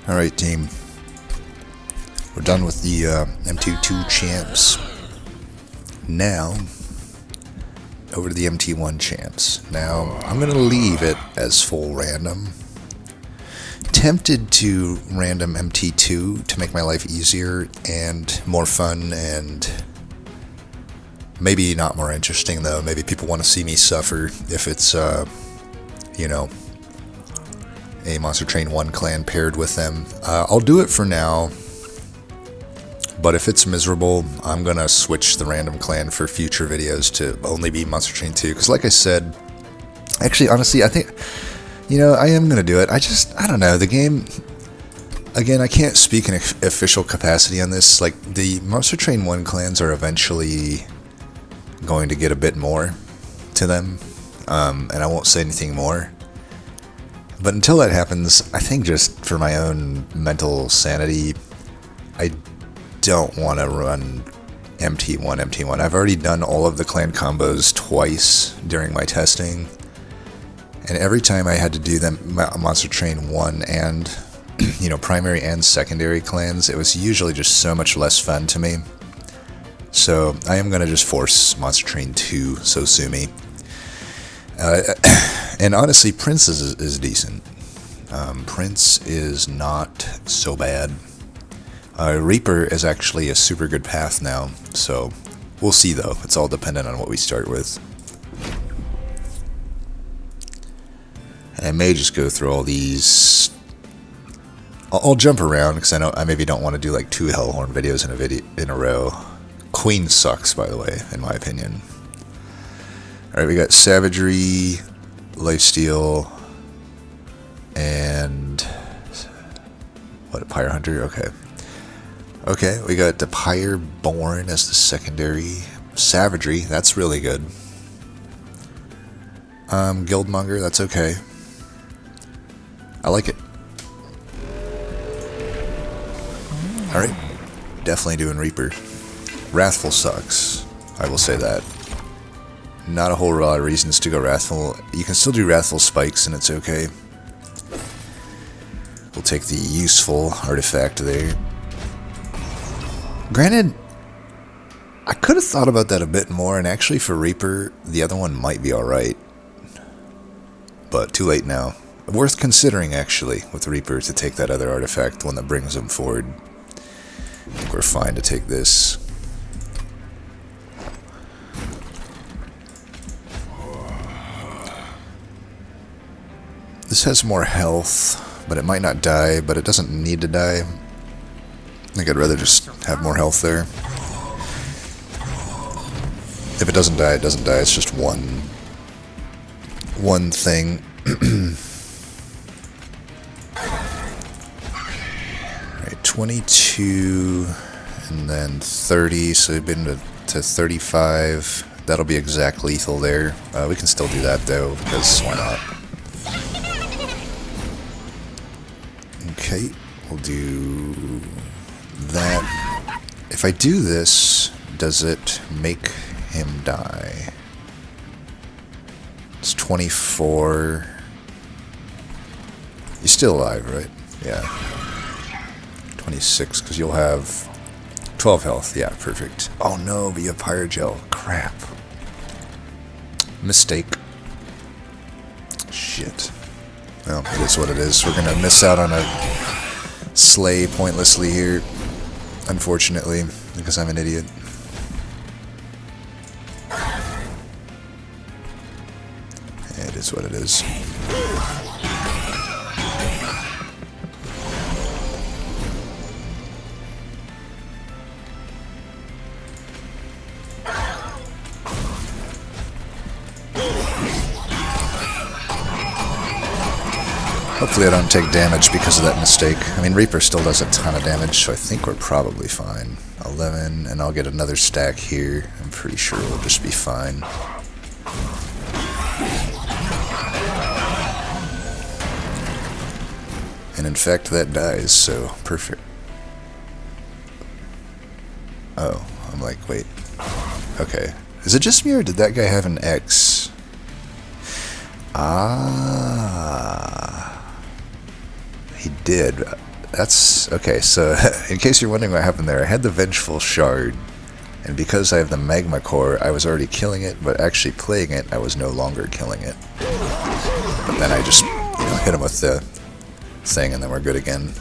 Alright, team. We're done with the MT2 champs. Now, over to the MT1 champs. Now, I'm going to leave it as full random. Tempted to random MT2 to make my life easier and more fun and maybe not more interesting, though. Maybe people want to see me suffer if it's, you know, a Monster Train 1 clan paired with them. I'll do it for now, but if it's miserable, I'm going to switch the random clan for future videos to only be Monster Train 2, because like I said, actually, honestly, I think, you know, I am going to do it. I don't know, the game, again, I can't speak in official capacity on this. Like, the Monster Train 1 clans are eventually going to get a bit more to them, and I won't say anything more. But until that happens, I think just for my own mental sanity, I don't want to run MT1. I've already done all of the clan combos twice during my testing, and every time I had to do them Monster Train 1 and, you know, primary and secondary clans, it was usually just so much less fun to me. So I am going to just force Monster Train 2, so sue me. And honestly, Prince is decent. Prince is not so bad. Reaper is actually a super good path now, so we'll see though. It's all dependent on what we start with. And I may just go through all these. I'll jump around because I know I maybe don't want to do like 2 Hellhorned videos in a row. Queen sucks, by the way, in my opinion. Alright, we got Savagery, Lifesteal, and what, Pyre Hunter? Okay. Okay, we got the Pyreborn as the secondary. Savagery, that's really good. Guildmonger, that's okay. I like it. Alright, definitely doing Reaper. Wrathful sucks, I will say that. Not a whole lot of reasons to go Wrathful. You can still do Wrathful Spikes and it's okay. We'll take the useful artifact there. Granted, I could have thought about that a bit more, and actually for Reaper, the other one might be alright. But too late now. Worth considering, actually, with Reaper to take that other artifact, the one that brings them forward. I think we're fine to take this. This has more health, but it might not die, but it doesn't need to die. I think I'd rather just have more health there. If it doesn't die, it doesn't die. It's just one thing. Alright, 22 and then 30, so we've been to 35. That'll be exact lethal there. We can still do that though, because why not? Okay, we'll do that. If I do this, does it make him die? It's 24. He's still alive, right? Yeah. 26, because you'll have 12 health. Yeah, perfect. Oh no, but you have Pyrogel. Crap. Mistake. Shit. Well, it is what it is. We're going to miss out on a slay pointlessly here, unfortunately, because I'm an idiot. It is what it is. Hopefully I don't take damage because of that mistake. I mean, Reaper still does a ton of damage, so I think we're probably fine. 11, and I'll get another stack here. I'm pretty sure we'll just be fine. And in fact, that dies, so perfect. Oh, I'm like, wait. Okay. Is it just me, or did that guy have an X? Ah. He did. That's okay. So, in case you're wondering what happened there, I had the Vengeful Shard, and because I have the Magma Core, I was already killing it, but actually playing it, I was no longer killing it. But then I just, hit him with the thing, and then we're good again.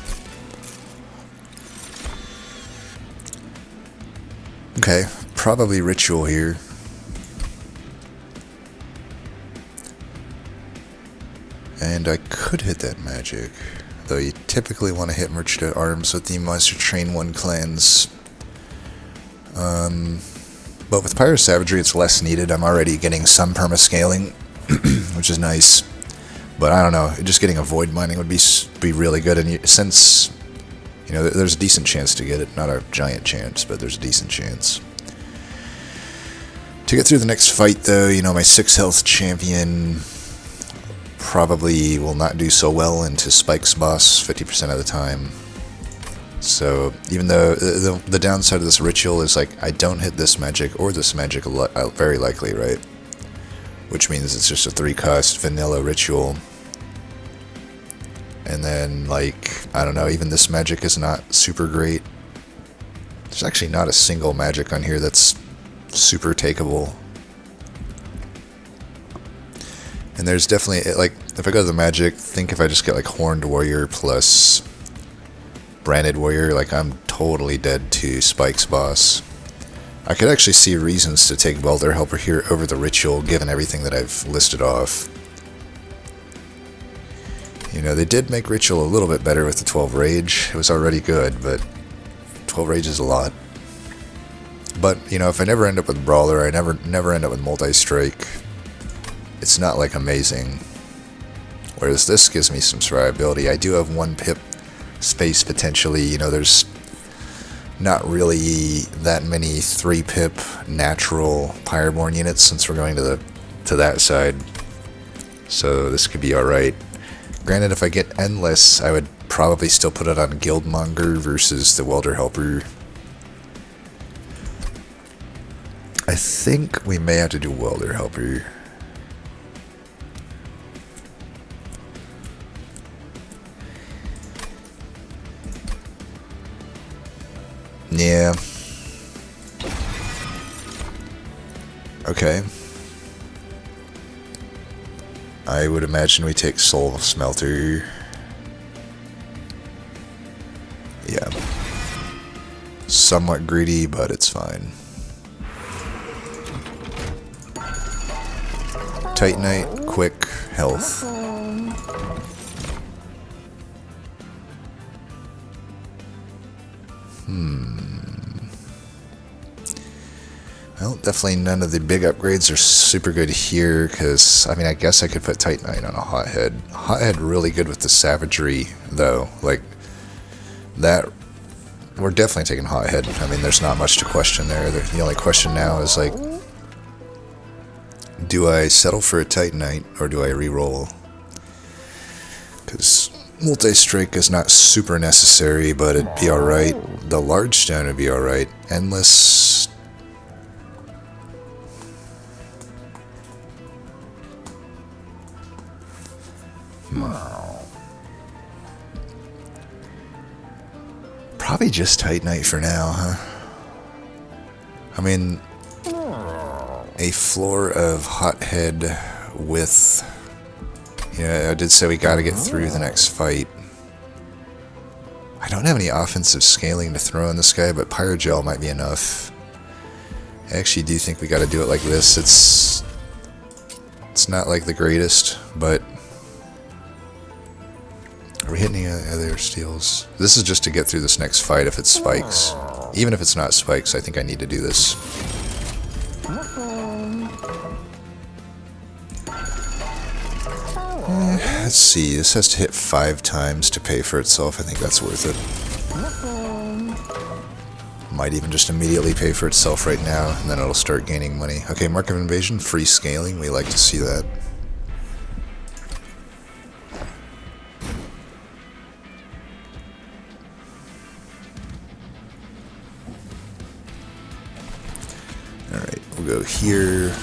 Okay, probably Ritual here. And I could hit that magic, though you typically want to hit Merchant at Arms with the Monster Train 1 clans. But with Pyro Savagery, it's less needed. I'm already getting some perma-scaling, which is nice. But I don't know, just getting a Void Mining would be really good, and since, there's a decent chance to get it. Not a giant chance, but there's a decent chance. To get through the next fight, though, my 6 health champion probably will not do so well into Spike's boss 50% of the time. So, even though the downside of this ritual is, like, I don't hit this magic or this magic very likely, right? Which means it's just a 3-cost vanilla ritual. And then, like, I don't know, even this magic is not super great. There's actually not a single magic on here that's super takeable. And there's definitely, like, if I go to the magic, think if I just get, like, Horned Warrior plus Branded Warrior, like, I'm totally dead to Spike's boss. I could actually see reasons to take Welder Helper here over the Ritual, given everything that I've listed off. They did make Ritual a little bit better with the 12 Rage. It was already good, but 12 Rage is a lot. But, if I never end up with Brawler, I never end up with Multi-Strike, it's not, like, amazing. Whereas this gives me some survivability. I do have 1 pip space, potentially. There's not really that many 3-pip natural Pyreborn units since we're going to that side. So this could be alright. Granted, if I get Endless, I would probably still put it on Guildmonger versus the Welder Helper. I think we may have to do Welder Helper. Yeah. Okay. I would imagine we take Soul Smelter. Yeah. Somewhat greedy, but it's fine. Titanite, quick, health. Well, definitely none of the big upgrades are super good here, because, I guess I could put Titanite on a Hothead. Hothead really good with the Savagery, though. Like, that, we're definitely taking Hothead. There's not much to question there. The only question now is, like, do I settle for a Titanite, or do I reroll? Because Multi-Strike is not super necessary, but it'd be alright. The Large Stone would be alright. Endless... Probably just Titanite for now, huh? A floor of Hothead with... I did say we gotta get through the next fight. I don't have any offensive scaling to throw in this guy, but Pyrogel might be enough. I actually do think we gotta do it like this. It's not like the greatest, but... Are we hitting any other steals? This is just to get through this next fight if it's spikes. Even if it's not spikes, I think I need to do this. Let's see, this has to hit 5 times to pay for itself. I think that's worth it. Might even just immediately pay for itself right now, and then it'll start gaining money. Okay, Mark of Invasion, free scaling. We like to see that. Alright, we'll go here,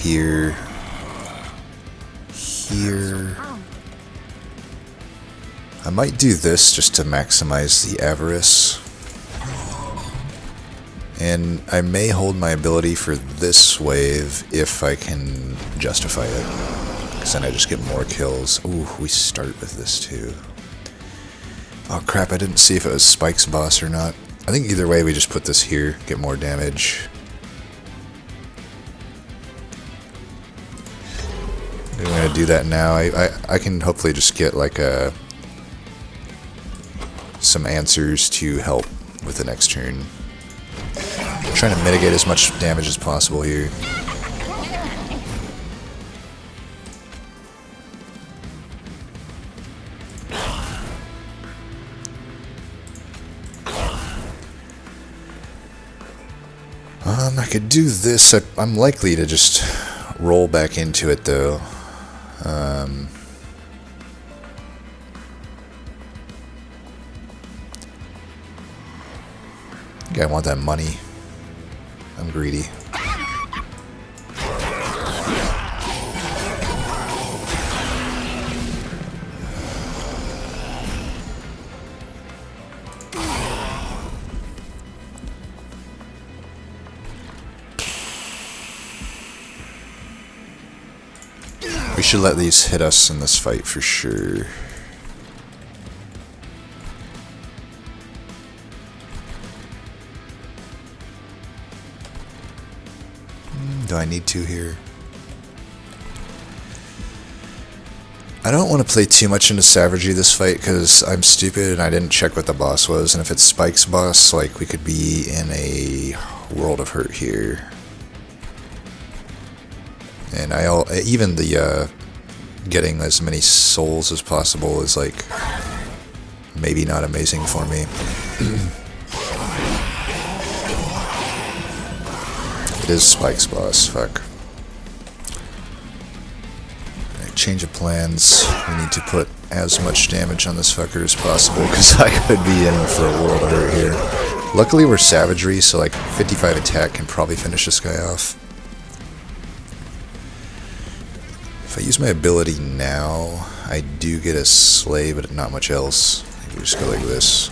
here, here. I might do this just to maximize the avarice. And I may hold my ability for this wave if I can justify it. Because then I just get more kills. Ooh, we start with this too. Oh crap, I didn't see if it was Spike's boss or not. I think either way we just put this here, get more damage. I'm going to do that now. I can hopefully just get like some answers to help with the next turn. I'm trying to mitigate as much damage as possible here. I could do this. I'm likely to just roll back into it though. I think I want that money. I'm greedy. We should let these hit us in this fight for sure. Do I need to here? I don't want to play too much into savagery this fight because I'm stupid and I didn't check what the boss was. And if it's Spike's boss, like we could be in a world of hurt here. And even the getting as many souls as possible is like maybe not amazing for me. It is Spike's boss, fuck. Right, change of plans. We need to put as much damage on this fucker as possible because I could be in for a world of hurt here. Luckily we're savagery, so like 55 attack can probably finish this guy off. If I use my ability now, I do get a slay, but not much else. We just go like this.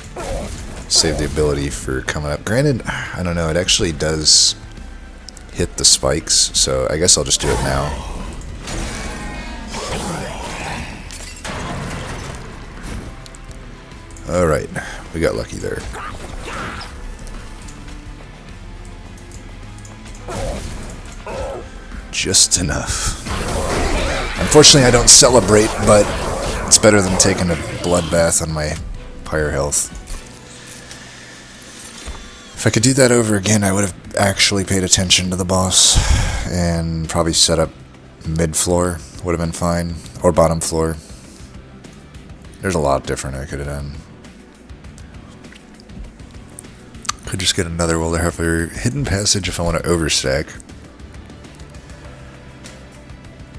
Save the ability for coming up. Granted, I don't know, it actually does hit the spikes, so I guess I'll just do it now. Alright, we got lucky there. Just enough. Unfortunately, I don't celebrate, but it's better than taking a bloodbath on my pyre health. If I could do that over again, I would have actually paid attention to the boss and probably set up mid-floor. Would have been fine. Or bottom floor. There's a lot different I could have done. Could just get another Wilderhuffer hidden passage if I want to overstack.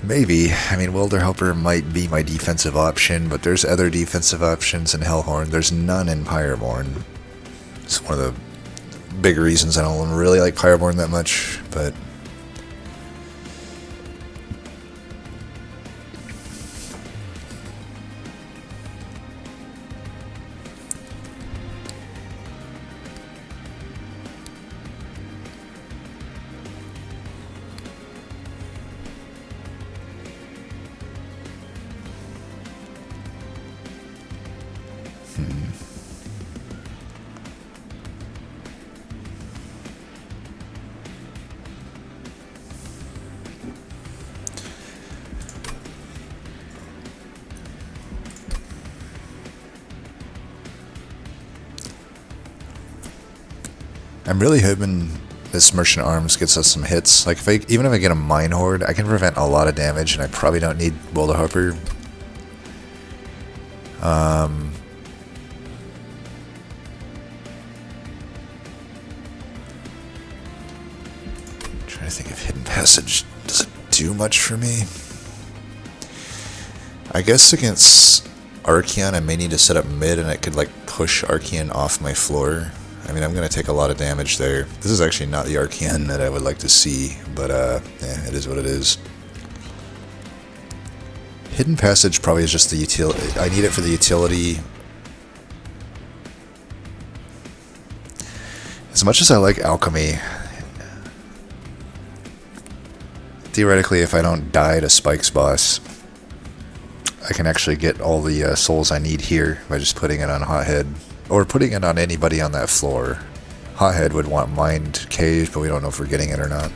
Maybe. I mean, Wilderhuffer might be my defensive option, but there's other defensive options in Hellhorned. There's none in Pyreborn. It's one of the big reasons I don't really like Pyreborn that much, but I'm really hoping this Merchant Arms gets us some hits. Like, even if I get a Mine Horde, I can prevent a lot of damage, and I probably don't need Wilderhuffer. Trying to think if Hidden Passage does it do much for me. I guess against Archeon, I may need to set up mid, and I could like push Archeon off my floor. I mean, I'm going to take a lot of damage there. This is actually not the Archeon that I would like to see, but yeah, it is what it is. Hidden Passage probably is just the utility. I need it for the utility. As much as I like Alchemy, theoretically, if I don't die to Spike's boss, I can actually get all the souls I need here by just putting it on Hothead. Or putting it on anybody on that floor. Hothead would want Mind Cage, but we don't know if we're getting it or not.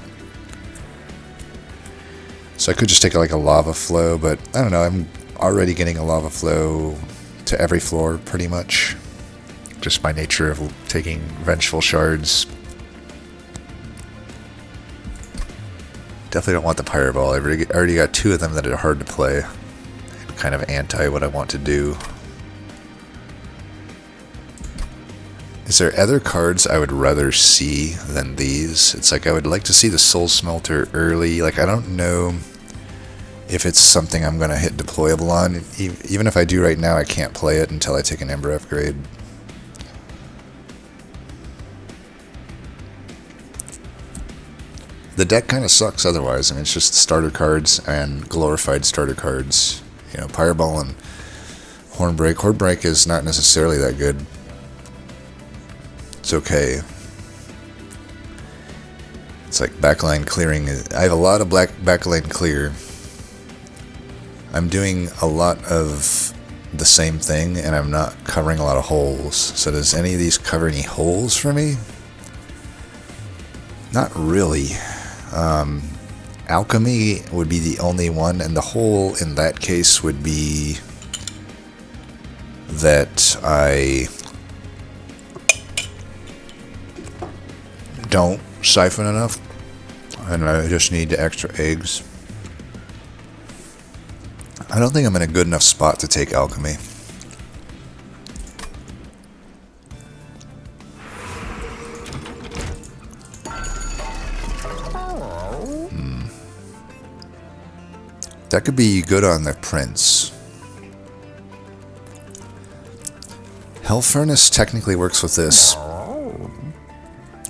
So I could just take like a lava flow, but I don't know, I'm already getting a lava flow to every floor pretty much. Just by nature of taking Vengeful Shards. Definitely don't want the Pyreball. I already got 2 of them that are hard to play. Kind of anti what I want to do. Is there other cards I would rather see than these? It's like I would like to see the Soul Smelter early. Like I don't know if it's something I'm going to hit deployable on. Even if I do right now, I can't play it until I take an Ember upgrade. The deck kind of sucks otherwise. I mean, it's just starter cards and glorified starter cards. You know, Pyreball and Hornbreaker. Hornbreaker is not necessarily that good. It's okay. It's like backline clearing. I have a lot of backline clear. I'm doing a lot of the same thing, and I'm not covering a lot of holes. So does any of these cover any holes for me? Not really. Alchemy would be the only one, and the hole in that case would be that I don't siphon enough, and I just need the extra eggs. I don't think I'm in a good enough spot to take Alchemy. That could be good on the Prince. Hell Furnace technically works with this.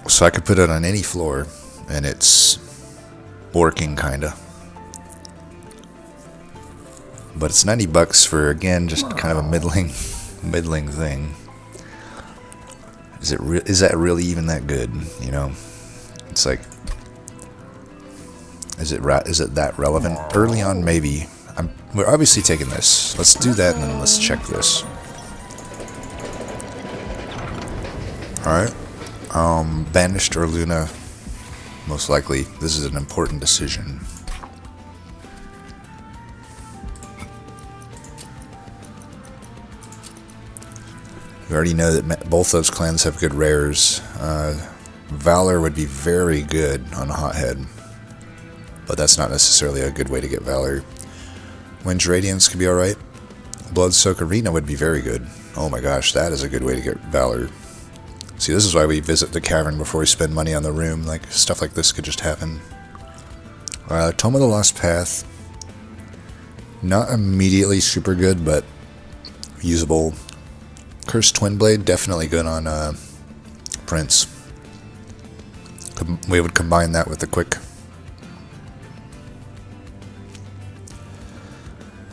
So I could put it on any floor, and it's working, kinda. But it's $90 for, again, just kind of a middling thing. Is that really even that good? You know, it's like, is it that relevant? Early on, maybe. We're obviously taking this. Let's do that, and then let's check this. All right. Banished or Luna, most likely. This is an important decision. We already know that both those clans have good rares. Valor would be very good on a Hothead, but that's not necessarily a good way to get Valor. Wind's Radiance could be alright. Bloodsoak Arena would be very good. Oh my gosh, that is a good way to get Valor. See, this is why we visit the cavern before we spend money on the room. Like, stuff like this could just happen. Tome of the Lost Path. Not immediately super good, but usable. Cursed Twinblade, definitely good on Prince. We would combine that with the quick.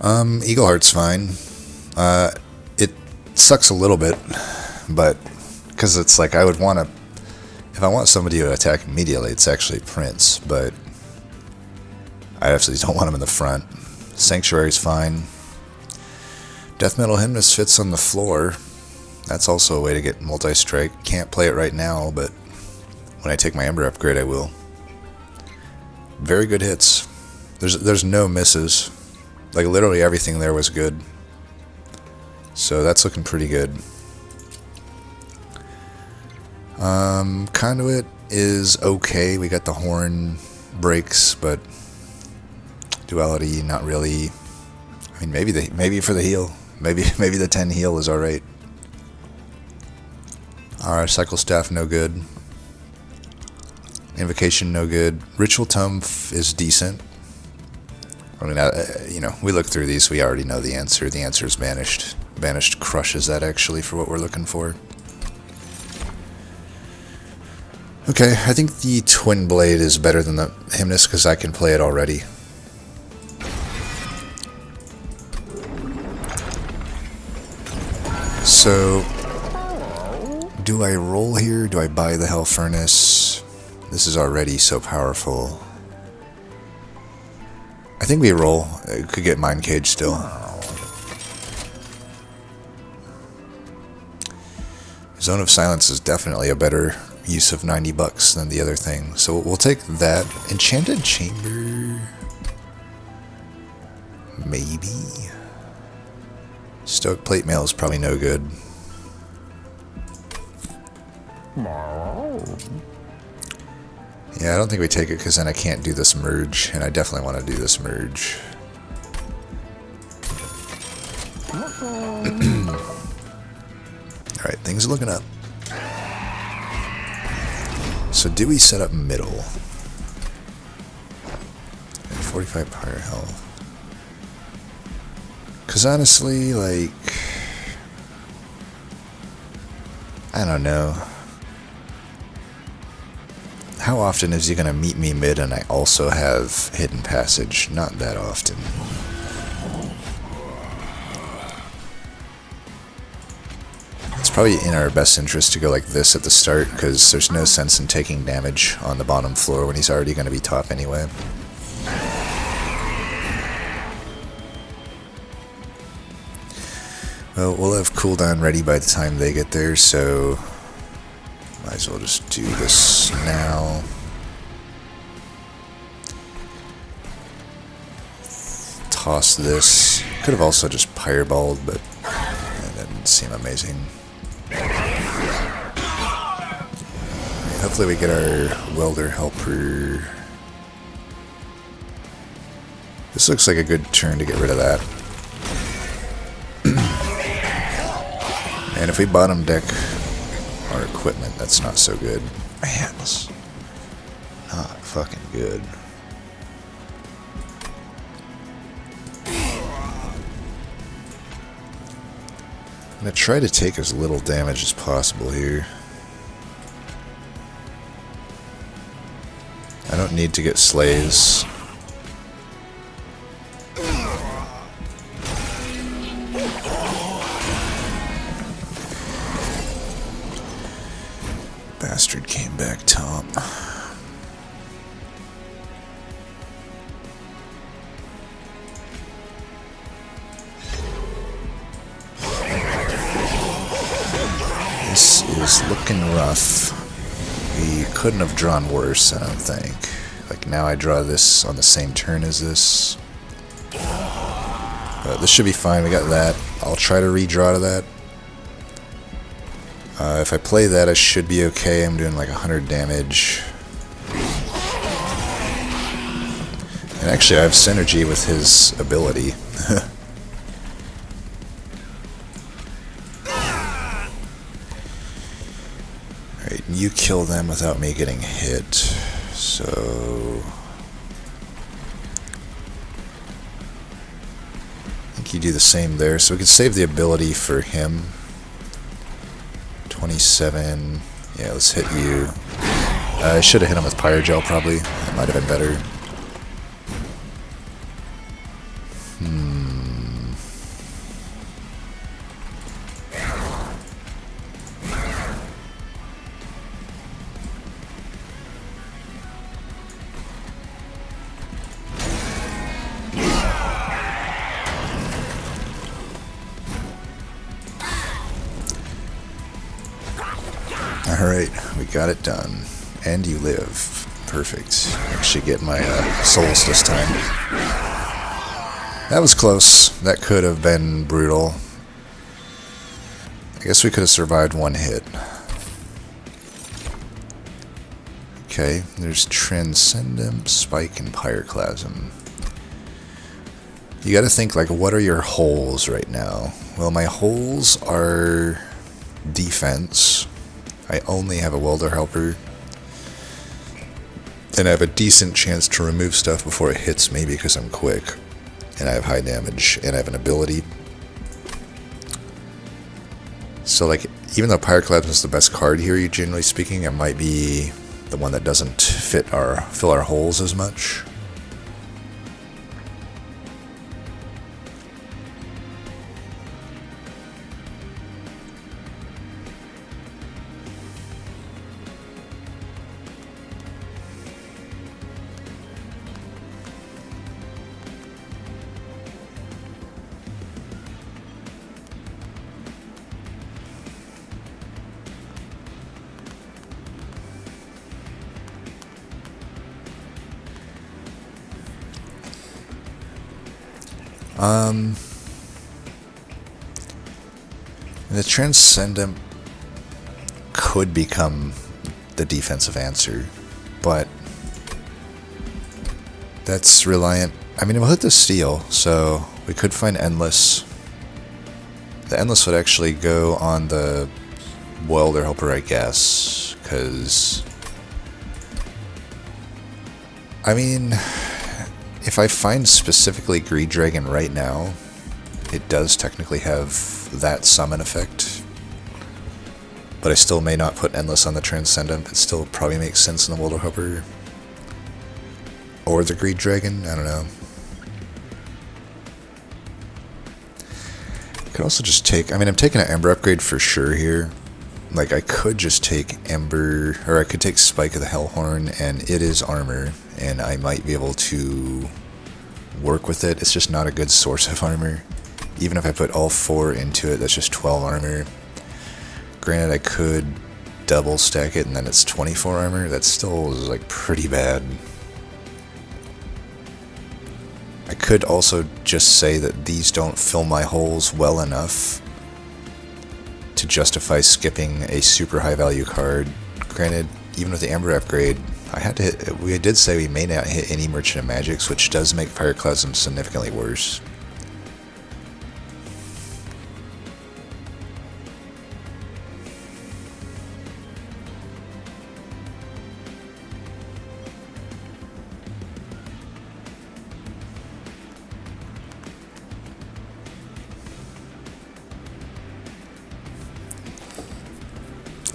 Eagleheart's fine. It sucks a little bit, but because it's like I would want to, if I want somebody to attack immediately, it's actually Prince, but I absolutely don't want him in the front. Sanctuary's fine. Death Metal Hymnist fits on the floor. That's also a way to get multi-strike. Can't play it right now, but when I take my Ember upgrade, I will. Very good hits. There's no misses. Like, literally everything there was good. So that's looking pretty good. Conduit is okay. We got the horn breaks, but duality, not really. I mean, maybe for the heal. Maybe the 10 heal is alright. Alright, Cycle Staff, no good. Invocation, no good. Ritual Tome is decent. I mean, you know, we look through these, we already know the answer. The answer is Banished. Banished crushes that, actually, for what we're looking for. Okay, I think the Twin Blade is better than the Hymnist because I can play it already. So, do I roll here? Do I buy the Hell Furnace? This is already so powerful. I think we roll. It could get Mind Cage still. Zone of Silence is definitely a better use of 90 bucks than the other thing. So we'll take that. Enchanted Chamber? Maybe. Stoic Plate Mail is probably no good. Yeah, I don't think we take it because then I can't do this merge, and I definitely want to do this merge. Alright, things are looking up. So do we set up middle? And 45 Pyre health. Because honestly, like, I don't know. How often is he going to meet me mid and I also have Hidden Passage? Not that often. It's probably in our best interest to go like this at the start, because there's no sense in taking damage on the bottom floor when he's already going to be top anyway. Well, we'll have cooldown ready by the time they get there, so might as well just do this now. Toss this. Could have also just Pyreballed, but that didn't seem amazing. Hopefully we get our Welder Helper. This looks like a good turn to get rid of that. And if we bottom deck our equipment, that's not so good. Man, it's not fucking good. I'm gonna try to take as little damage as possible here. I don't need to get slays. Bastard came back top. This is looking rough. We couldn't have drawn worse, I don't think. Like, now I draw this on the same turn as this. But this should be fine, we got that. I'll try to redraw to that. If I play that, I should be okay. I'm doing like 100 damage. And actually, I have synergy with his ability. Alright, you kill them without me getting hit. So I think you do the same there. So we can save the ability for him. 27. Yeah, let's hit you. I should have hit him with Pyrogel, probably. That might have been better. Alright, we got it done. And you live. Perfect. Actually get my souls this time. That was close. That could have been brutal. I guess we could have survived one hit. Okay, there's Transcendent, Spike, and Pyroclasm. You gotta think, like, what are your holes right now? Well, my holes are defense. I only have a Welder Helper. And I have a decent chance to remove stuff before it hits me because I'm quick. And I have high damage, and I have an ability. So, like, even though Pyroclasm is the best card here, generally speaking, it might be the one that doesn't fill our holes as much. The Transcendent could become the defensive answer, but that's reliant. I mean, we'll hit the Steel, so we could find Endless. The Endless would actually go on the Welder Helper, I guess, because I mean, if I find specifically Greed Dragon right now, it does technically have that summon effect, but I still may not put Endless on the Transcendent. It still probably makes sense in the Welder Helper or the Greed Dragon. I don't know. I could also just take, I mean, I'm taking an Ember upgrade for sure here. Like, I could just take Ember, or I could take Spike of the Hellhorn, and it is armor, and I might be able to work with it. It's just not a good source of armor. Even if I put all 4 into it, that's just 12 armor. Granted, I could double stack it, and then it's 24 armor. That still is, like, pretty bad. I could also just say that these don't fill my holes well enough to justify skipping a super high value card. Granted, even with the Ember upgrade, I had to hit, we did say we may not hit any Merchant of Magics, which does make Pyroclasm significantly worse.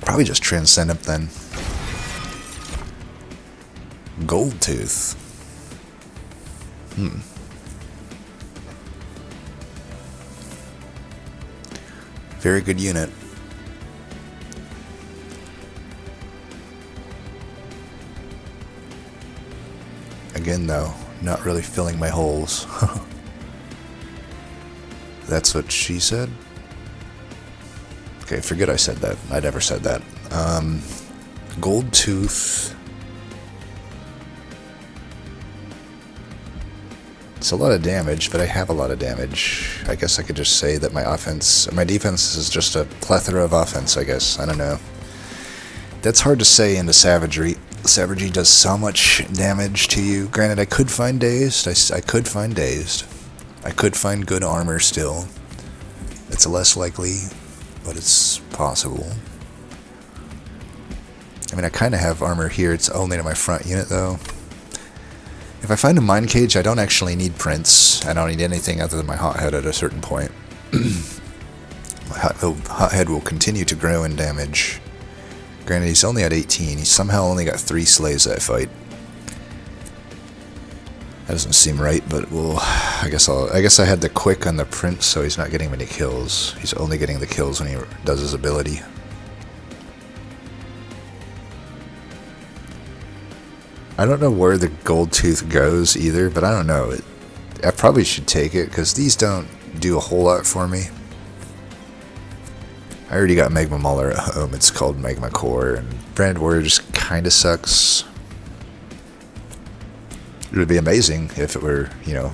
Probably just Transcendent then. Gold Tooth. Very good unit. Again though, not really filling my holes. That's what she said? Okay, forget I said that. I never said that. Gold Tooth. It's a lot of damage, but I have a lot of damage. I guess I could just say that my defense is just a plethora of offense, I guess. I don't know. That's hard to say into Savagery. Savagery does so much damage to you. Granted, I could find Dazed. I could find Dazed. I could find good armor still. It's less likely, but it's possible. I mean, I kind of have armor here. It's only to my front unit, though. If I find a Mind Cage, I don't actually need Prince. I don't need anything other than my Hothead at a certain point. My Hothead will continue to grow in damage. Granted, he's only at 18. He somehow only got 3 slays that fight. That doesn't seem right, but well, I guess I had the quick on the Prince, so he's not getting many kills. He's only getting the kills when he does his ability. I don't know where the Gold Tooth goes either, but I don't know. I probably should take it, because these don't do a whole lot for me. I already got Magma Mauler at home. It's called Magma Core, and Branded Warrior just kind of sucks. It would be amazing if it were, you know,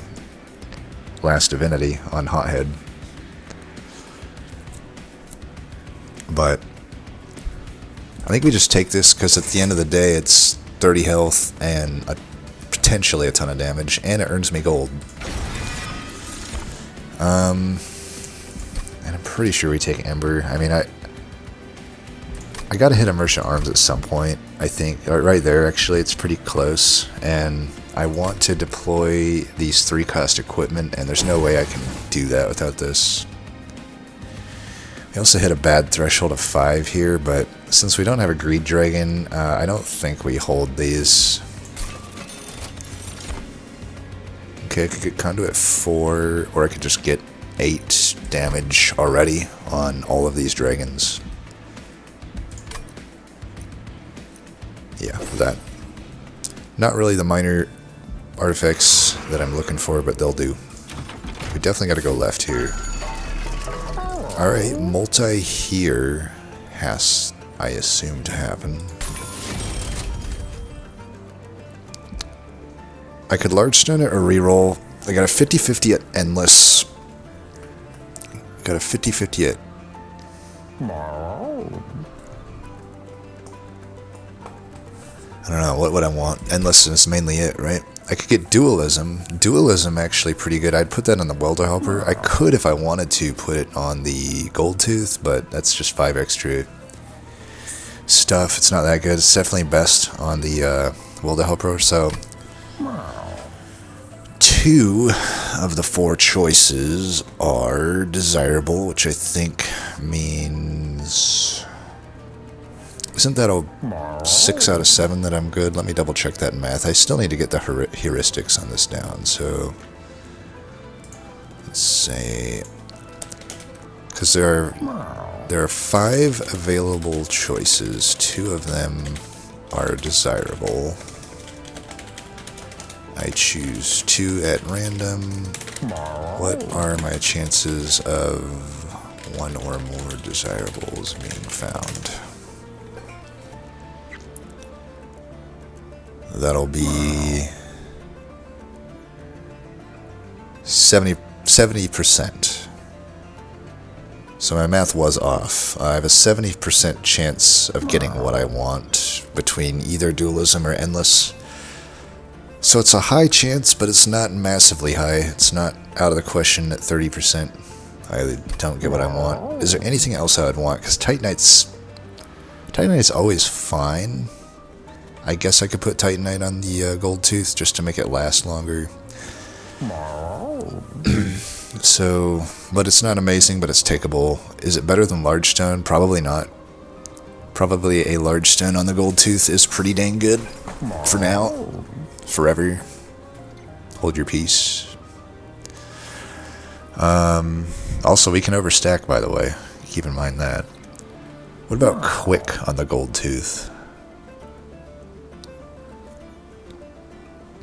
Last Divinity on Hothead. But I think we just take this, because at the end of the day, it's 30 health and potentially a ton of damage, and it earns me gold. And I'm pretty sure we take Ember. I mean, I gotta hit a Merchant Arms at some point, I think. Right there, actually, it's pretty close. And I want to deploy these 3-cost equipment, and there's no way I can do that without this. We also hit a bad threshold of 5 here, but since we don't have a Greed Dragon, I don't think we hold these. Okay, I could get Conduit 4, or I could just get 8 damage already on all of these dragons. Yeah, that. Not really the minor artifacts that I'm looking for, but they'll do. We definitely got to go left here. Alright, multi here has, I assume, to happen. I could large stone it or reroll. I got a 50-50 at Endless. Got a 50-50 at... I don't know, what would I want? Endless is mainly it, right? I could get Dualism. Dualism actually pretty good. I'd put that on the Welder Helper. I could, if I wanted to, put it on the Gold Tooth, but that's just 5 extra stuff. It's not that good. It's definitely best on the Welder Helper, so... 2 of the 4 choices are desirable, which I think means... Isn't that a 6 out of 7 that I'm good? Let me double check that in math. I still need to get the heuristics on this down, so... Let's say... Because there are 5 available choices. 2 of them are desirable. I choose 2 at random. What are my chances of 1 or more desirables being found? That'll be 70%. So my math was off. I have a 70% chance of getting what I want between either Dualism or Endless. So it's a high chance, but it's not massively high. It's not out of the question at 30%. I don't get what I want. Is there anything else I would want? Because Titanite's always fine. I guess I could put Titanite on the Gold Tooth just to make it last longer. So, but it's not amazing, but it's takeable. Is it better than Large Stone? Probably not. Probably a Large Stone on the Gold Tooth is pretty dang good. For now. Forever. Hold your peace. Also, we can overstack, by the way. Keep in mind that. What about Quick on the Gold Tooth?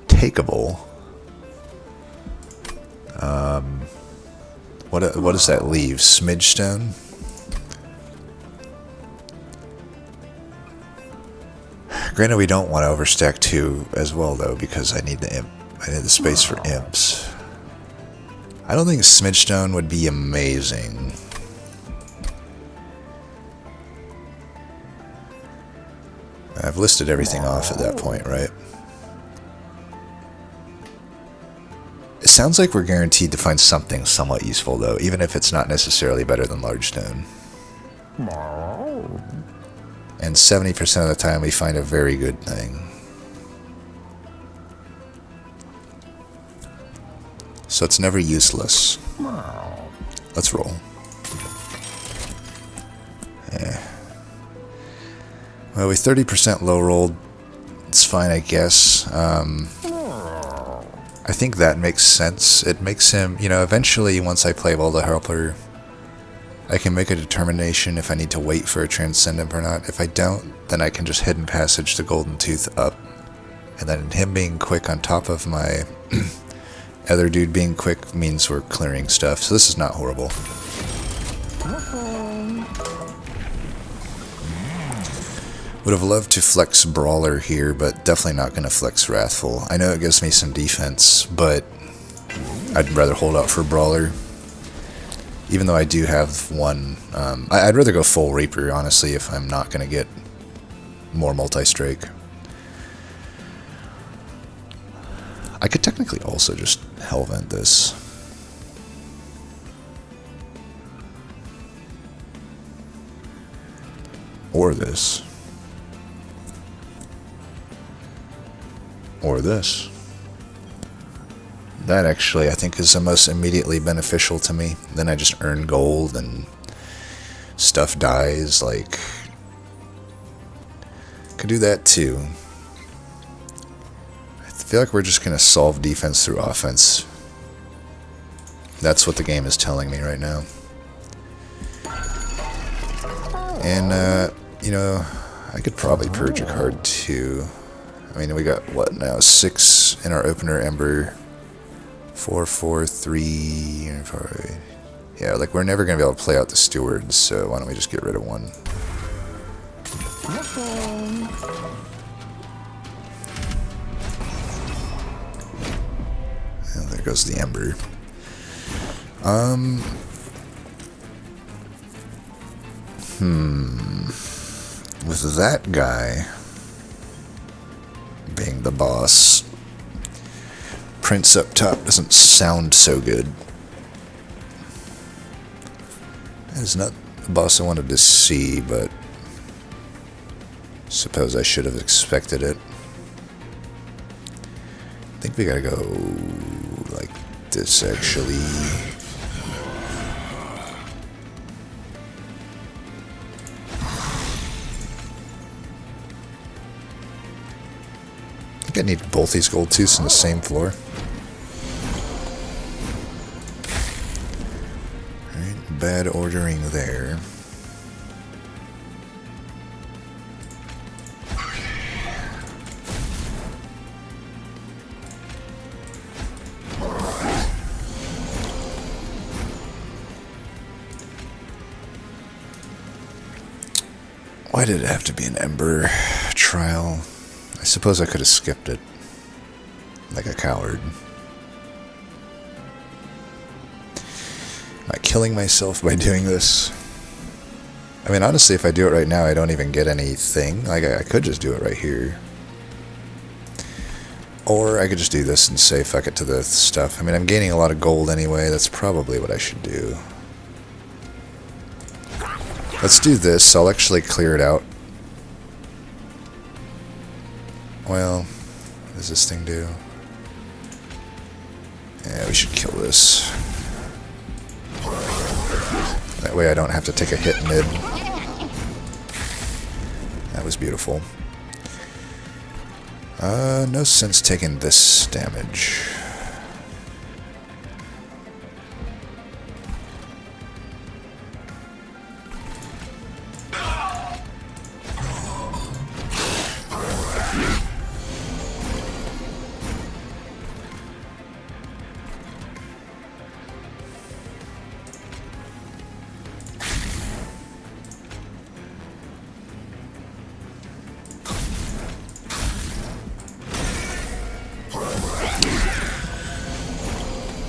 Takeable. What does that leave? Smidge Stone? Granted, we don't want to overstack 2 as well, though, because I need the imp. I need the space for imps. I don't think Smidge Stone would be amazing. I've listed everything off at that point, right? It sounds like we're guaranteed to find something somewhat useful, though, even if it's not necessarily better than Large Stone. And 70% of the time we find a very good thing. So it's never useless. Let's roll. Yeah. Well, we 30% low rolled. It's fine, I guess. I think that makes sense. It makes him, you know, eventually once I play Welder Helper, I can make a determination if I need to wait for a Transcendent or not. If I don't, then I can just hidden passage the Golden Tooth up. And then him being quick on top of my other dude being quick means we're clearing stuff. So this is not horrible. Would have loved to flex Brawler here, but definitely not going to flex Wrathful. I know it gives me some defense, but I'd rather hold out for Brawler. Even though I do have one, I'd rather go full Reaper, honestly, if I'm not going to get more multi-strike. I could technically also just Hellvent this. Or this. Or this. That actually, I think, is the most immediately beneficial to me. Then I just earn gold and stuff dies. Like, could do that too. I feel like we're just going to solve defense through offense. That's what the game is telling me right now. And, you know, I could probably purge a card too. I mean, we got, what now, 6 in our opener Ember. 4, 4, 3, 4. Yeah, like we're never going to be able to play out the Stewards, so why don't we just get rid of one? And There goes the ember. With that guy being the boss, Prince up top doesn't sound so good. It's not the boss I wanted to see, but suppose I should have expected it. I think we gotta go like this, actually. I think I need both these gold tooths on the same floor. Alright, bad ordering there. Why did it have to be an ember trial? I suppose I could have skipped it. Like a coward. Am I killing myself by doing this? I mean, honestly, if I do it right now, I don't even get anything. Like, I could just do it right here. Or I could just do this and say fuck it to the stuff. I mean, I'm gaining a lot of gold anyway. That's probably what I should do. Let's do this. I'll actually clear it out. Well, what does this thing do? Yeah, we should kill this. That way I don't have to take a hit mid. That was beautiful. No sense taking this damage.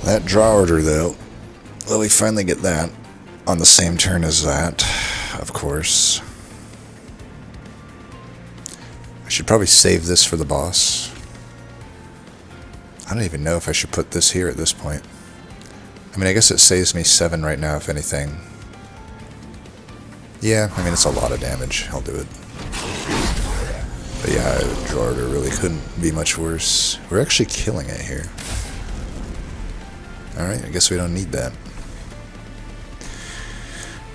That draw order, though, well, we finally get that on the same turn as that, of course. I should probably save this for the boss. I don't even know if I should put this here at this point. I mean, I guess it saves me 7 right now, if anything. Yeah, I mean, it's a lot of damage. I'll do it. But yeah, draw order really couldn't be much worse. We're actually killing it here. Alright, I guess we don't need that.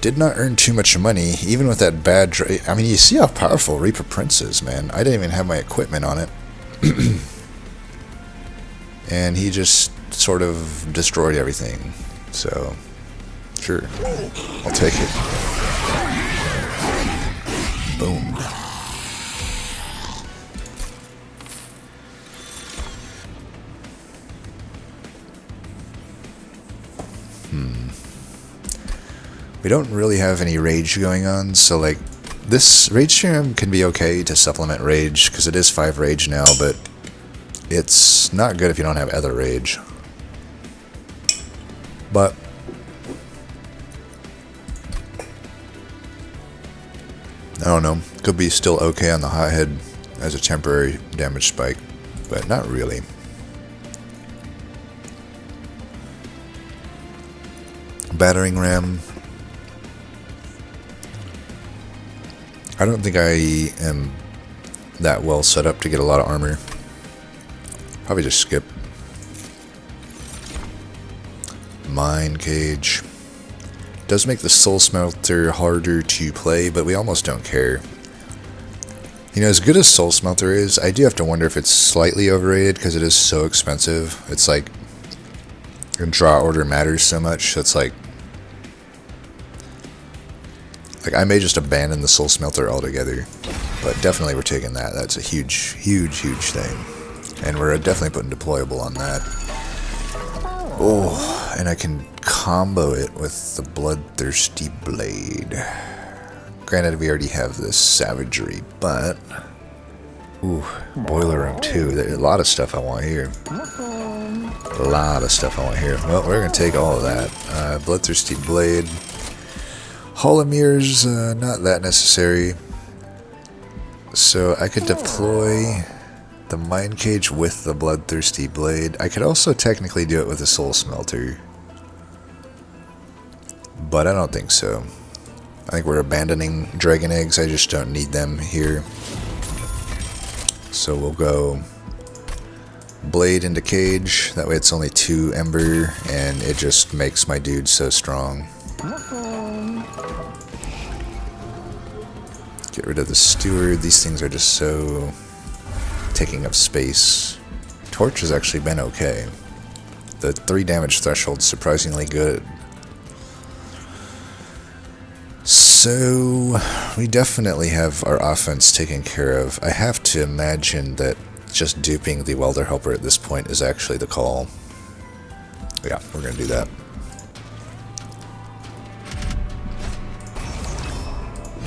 Did not earn too much money, even with that bad... I mean, you see how powerful Reaper Prince is, man. I didn't even have my equipment on it. And he just sort of destroyed everything. So, sure. I'll take it. Boom. We don't really have any rage going on, so like this rage serum can be okay to supplement rage because it is 5 rage now, but it's not good if you don't have other rage. But I don't know, could be still okay on the hothead as a temporary damage spike, but not really. Battering ram. I don't think I am that well set up to get a lot of armor. Probably just skip. Mine cage. Does make the soul smelter harder to play, but we almost don't care. You know, as good as soul smelter is, I do have to wonder if it's slightly overrated because it is so expensive. It's like, draw order matters so much. So it's like I may just abandon the soul smelter altogether, but definitely we're taking that. That's a huge, huge, huge thing, and we're definitely putting deployable on that. Oh, and I can combo it with the bloodthirsty blade. Granted, we already have this savagery, but Ooh, boiler room 2. There's a lot of stuff I want here. A lot of stuff I want here. Well, we're going to take all of that. Bloodthirsty Blade. Hall of Mirrors, not that necessary. So I could deploy the Mind Cage with the Bloodthirsty Blade. I could also technically do it with a Soul Smelter. But I don't think so. I think we're abandoning Dragon Eggs. I just don't need them here. So we'll go Blade into Cage. That way it's only 2 Ember, and it just makes my dude so strong. Get rid of the Steward. These things are just so taking up space. Torch has actually been okay. The 3 damage threshold's surprisingly good. So, we definitely have our offense taken care of. I have to imagine that just duping the Welder Helper at this point is actually the call. Yeah, we're going to do that.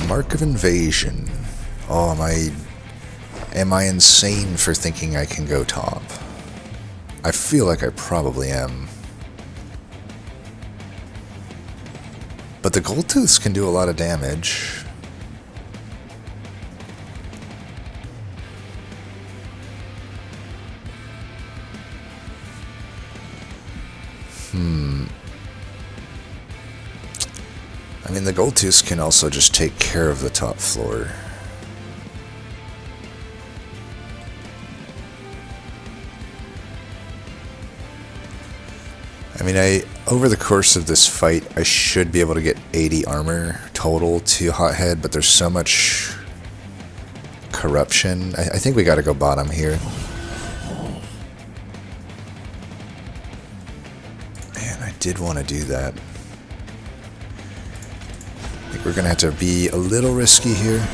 Mark of Invasion. Oh, am I insane for thinking I can go top? I feel like I probably am. But the Gold Tooths can do a lot of damage. I mean, the Gold Tooths can also just take care of the top floor. I mean, over the course of this fight, I should be able to get 80 armor total to Hothead, but there's so much corruption. I think we gotta go bottom here. Man, I did want to do that. I think we're gonna have to be a little risky here.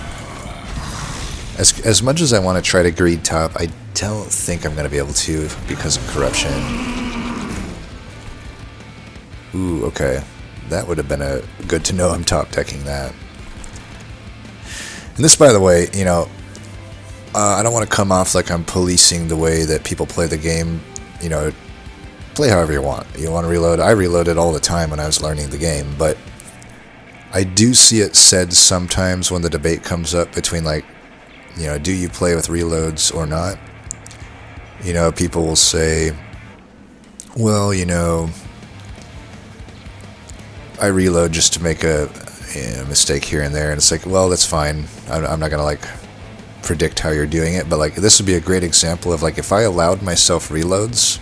As much as I want to try to greed top, I don't think I'm gonna be able to because of corruption. Ooh, okay. That would have been good to know I'm top decking that. And this, by the way, you know, I don't want to come off like I'm policing the way that people play the game. You know, play however you want. You want to reload? I reloaded all the time when I was learning the game, but I do see it said sometimes when the debate comes up between, like, you know, do you play with reloads or not? You know, people will say, well, you know, I reload just to make a mistake here and there, and it's like, well, that's fine. I'm not gonna like predict how you're doing it, but like this would be a great example of like if I allowed myself reloads,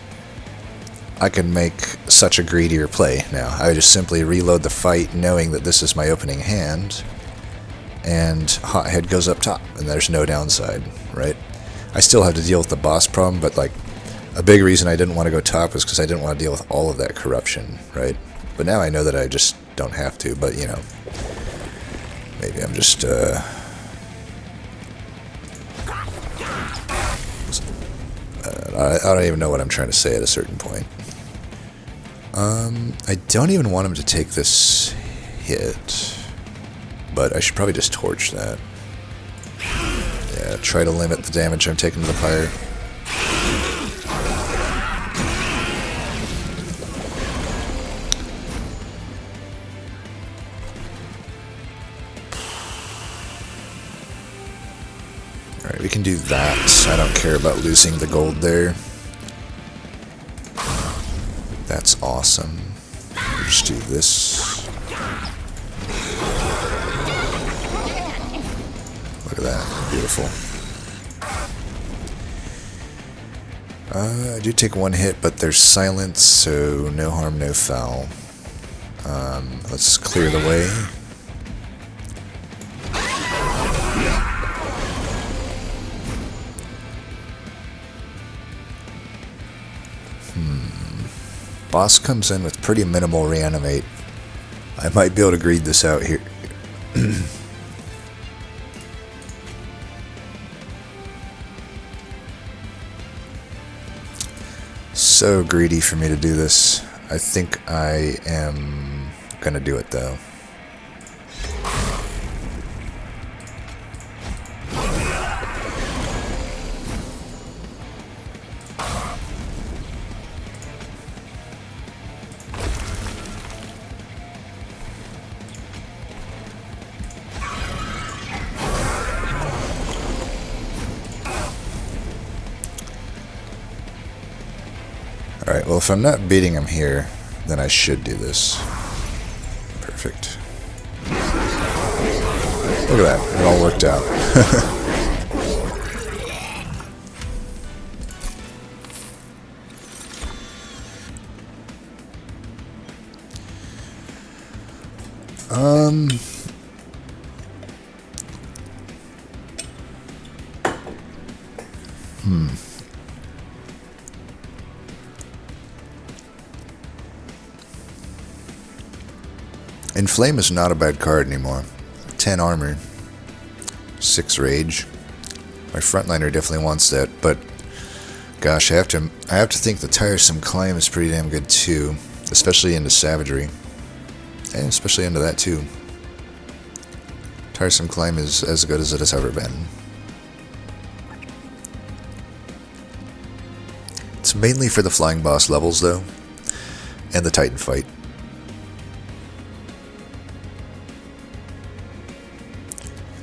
I could make such a greedier play now. I would just simply reload the fight knowing that this is my opening hand, and Hothead goes up top, and there's no downside, right? I still have to deal with the boss problem, but like a big reason I didn't want to go top was because I didn't want to deal with all of that corruption, right? But now I know that I just don't have to, but you know, maybe I'm just, I don't even know what I'm trying to say at a certain point. I don't even want him to take this hit, but I should probably just torch that. Yeah, try to limit the damage I'm taking to the pyre. Alright, we can do that. I don't care about losing the gold there. That's awesome. We'll just do this. Look at that. Beautiful. I do take one hit, but there's silence, so no harm, no foul. Let's clear the way. Boss comes in with pretty minimal reanimate. I might be able to greed this out here. So greedy for me to do this. I think I am gonna do it though. Alright, well if I'm not beating him here, then I should do this. Perfect. Look at that, it all worked out. Inflame is not a bad card anymore. 10 armor, 6 rage. My frontliner definitely wants that, but gosh, I have to think the Tiresome Climb is pretty damn good too, especially into savagery, and especially into that too. Tiresome Climb is as good as it has ever been. It's mainly for the flying boss levels though, and the Titan fight.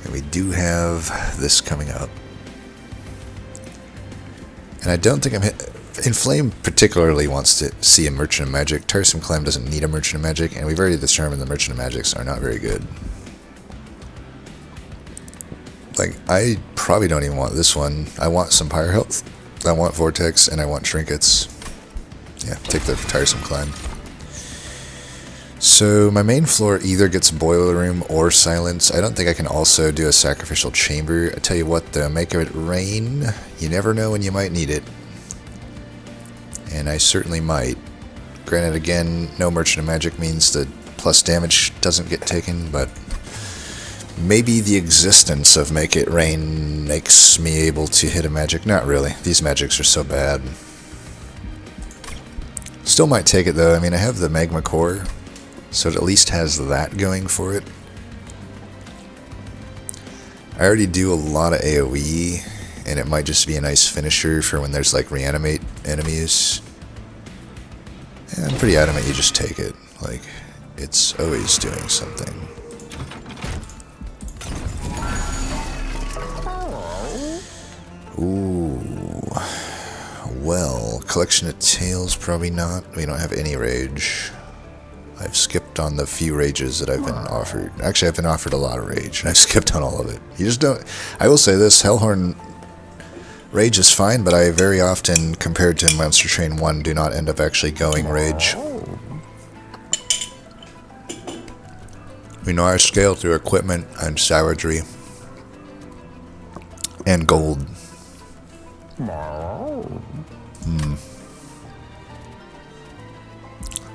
And we do have this coming up. And I don't think I'm hit. Inflame particularly wants to see a Merchant of Magic. Tiresome Climb doesn't need a Merchant of Magic, and we've already determined the Merchant of Magics are not very good. Like, I probably don't even want this one. I want some Pyre Health, I want Vortex, and I want Trinkets. Yeah, take the Tiresome Climb. So my main floor either gets Boiler Room or Silence. I don't think I can also do a Sacrificial Chamber. I tell you what though, make it rain. You never know when you might need it. And I certainly might. Granted, again, no Merchant of Magic means the plus damage doesn't get taken, but maybe the existence of Make It Rain makes me able to hit a magic. Not really. These magics are so bad. Still might take it though. I mean, I have the Magma Core, so it at least has that going for it. I already do a lot of AoE, and it might just be a nice finisher for when there's like reanimate enemies. And I'm pretty adamant you just take it. Like, it's always doing something. Ooh. Well, Collection of Tails, probably not. We don't have any rage. I've skipped on the few rages that I've been offered. Actually, I've been offered a lot of rage, and I've skipped on all of it. You just don't... I will say this, Hellhorned rage is fine, but I very often, compared to Monster Train 1, do not end up actually going rage. We know our scale through equipment and savagery. And gold.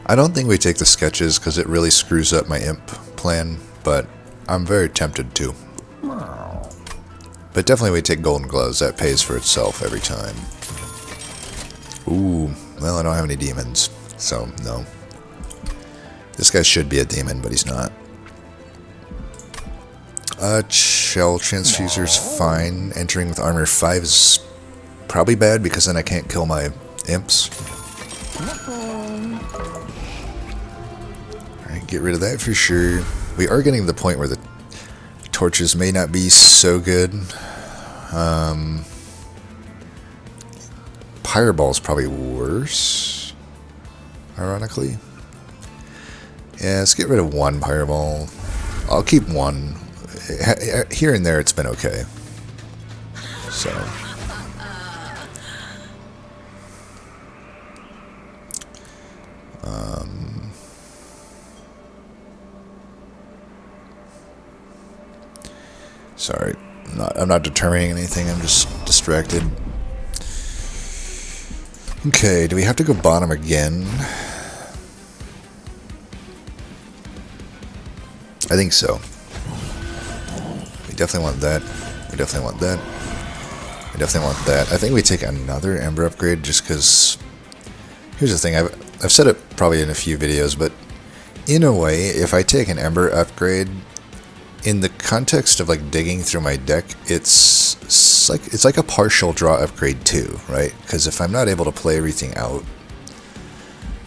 I don't think we take the sketches because it really screws up my imp plan, but I'm very tempted to. But definitely we take golden gloves. That pays for itself every time. Ooh, well, I don't have any demons, so no. This guy should be a demon, but he's not. Shell Transfuser's fine. Entering with armor 5 is probably bad because then I can't kill my imps. Alright, get rid of that for sure. We are getting to the point where the torches may not be so good. Pyreball's probably worse, ironically. Yeah, let's get rid of one Pyreball. I'll keep one. Here and there it's been okay. So... sorry, I'm not determining anything, I'm just distracted. Okay, do we have to go bottom again? I think so. We definitely want that. We definitely want that. We definitely want that. I think we take another Ember upgrade just because... Here's the thing, I've said it probably in a few videos, but in a way, if I take an Ember upgrade, in the context of like digging through my deck, it's like a partial draw upgrade too, right? Because if I'm not able to play everything out,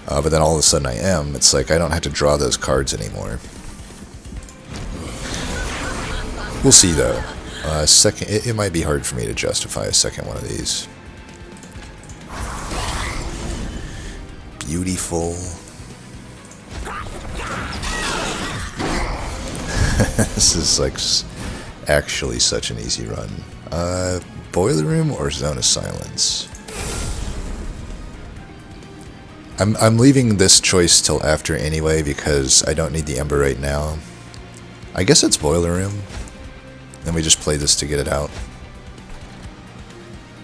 but then all of a sudden I am, it's like I don't have to draw those cards anymore. We'll see though. Second, it might be hard for me to justify a second one of these. beautiful. This is like actually such an easy run. Boiler room or zone of silence? I'm leaving this choice till after anyway because I don't need the ember right now. I guess it's boiler room. Then we just play this to get it out.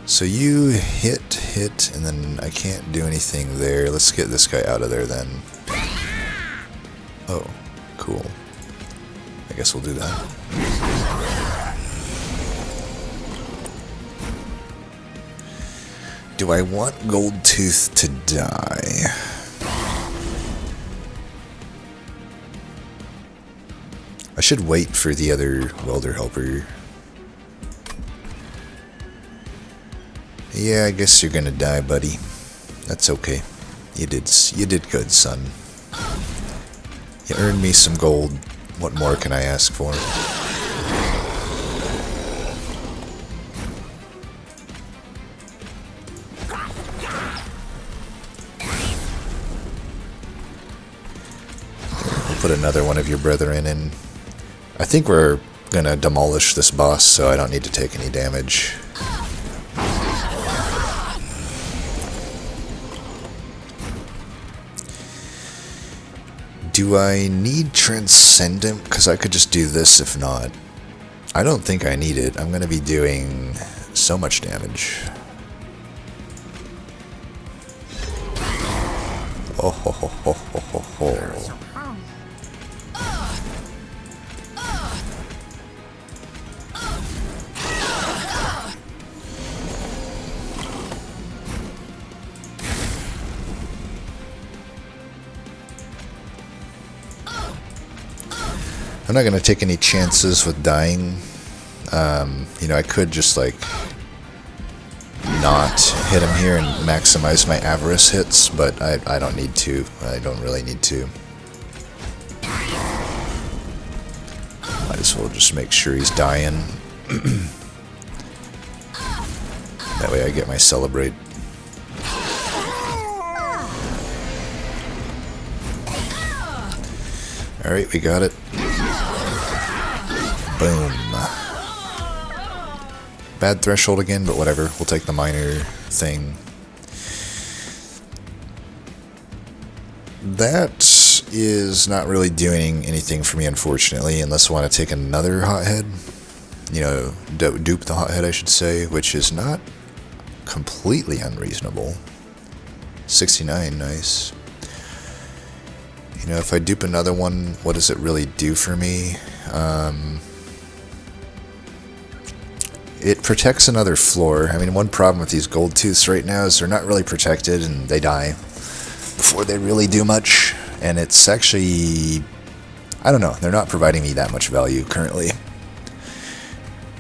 So you hit, and then I can't do anything there. Let's get this guy out of there then. Oh, cool. I guess we'll do that. Do I want Goldtooth to die? I should wait for the other welder helper. Yeah, I guess you're gonna die, buddy. That's okay. You did good, son. You earned me some gold. What more can I ask for? We'll put another one of your brethren in. I think we're gonna demolish this boss, so I don't need to take any damage. Do I need Transcendent? Because I could just do this if not. I don't think I need it. I'm going to be doing so much damage. Oh ho ho ho ho ho ho. I'm not going to take any chances with dying. You know, I could just, like, not hit him here and maximize my avarice hits, but I don't need to. I don't really need to. Might as well just make sure he's dying. That way I get my celebrate. Alright, we got it. Boom. Bad threshold again, but whatever. We'll take the minor thing. That is not really doing anything for me, unfortunately, unless I want to take another hothead. You know, dupe the hothead, I should say, which is not completely unreasonable. 69, nice. You know, if I dupe another one, what does it really do for me? It protects another floor. I mean, one problem with these Goldtooths right now is they're not really protected and they die before they really do much. And it's actually, I don't know, they're not providing me that much value currently.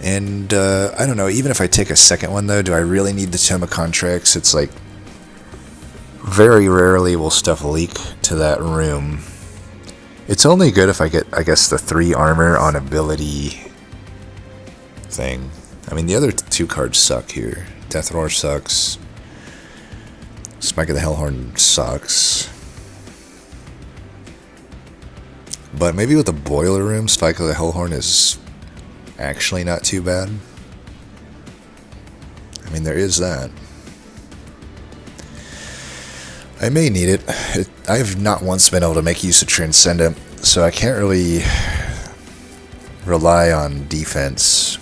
And I don't know, even if I take a second one though, do I really need the Tome of Contracts? It's like, very rarely will stuff leak to that room. It's only good if I get, I guess, the 3 armor on ability thing. I mean, the other 2 cards suck here. Death Roar sucks. Spike of the Hellhorned sucks. But maybe with the Boiler Room, Spike of the Hellhorn is actually not too bad. I mean, there is that. I may need it. I've not once been able to make use of Transcendent, so I can't really rely on defense.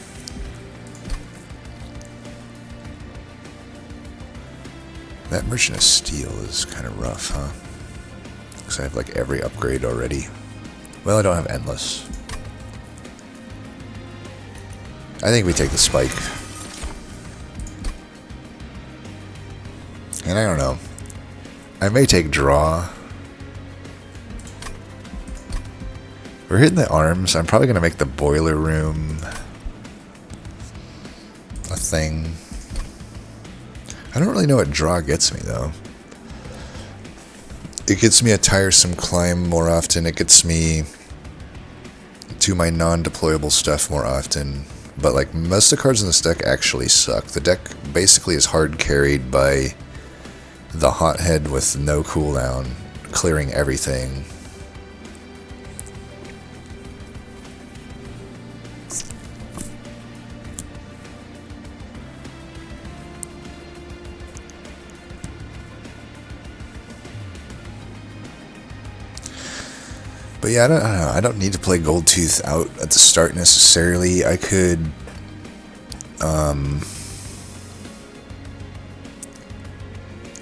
That Merchant of Steel is kind of rough, huh? Because I have like every upgrade already. Well, I don't have Endless. I think we take the Spike. And I don't know. I may take Draw. We're hitting the arms. I'm probably going to make the Boiler Room a thing. I don't really know what Draw gets me, though. It gets me a tiresome climb more often. It gets me to my non-deployable stuff more often. But, like, most of the cards in this deck actually suck. The deck basically is hard carried by the hothead with no cooldown, clearing everything. But yeah, I don't know. I don't need to play Goldtooth out at the start necessarily. I could,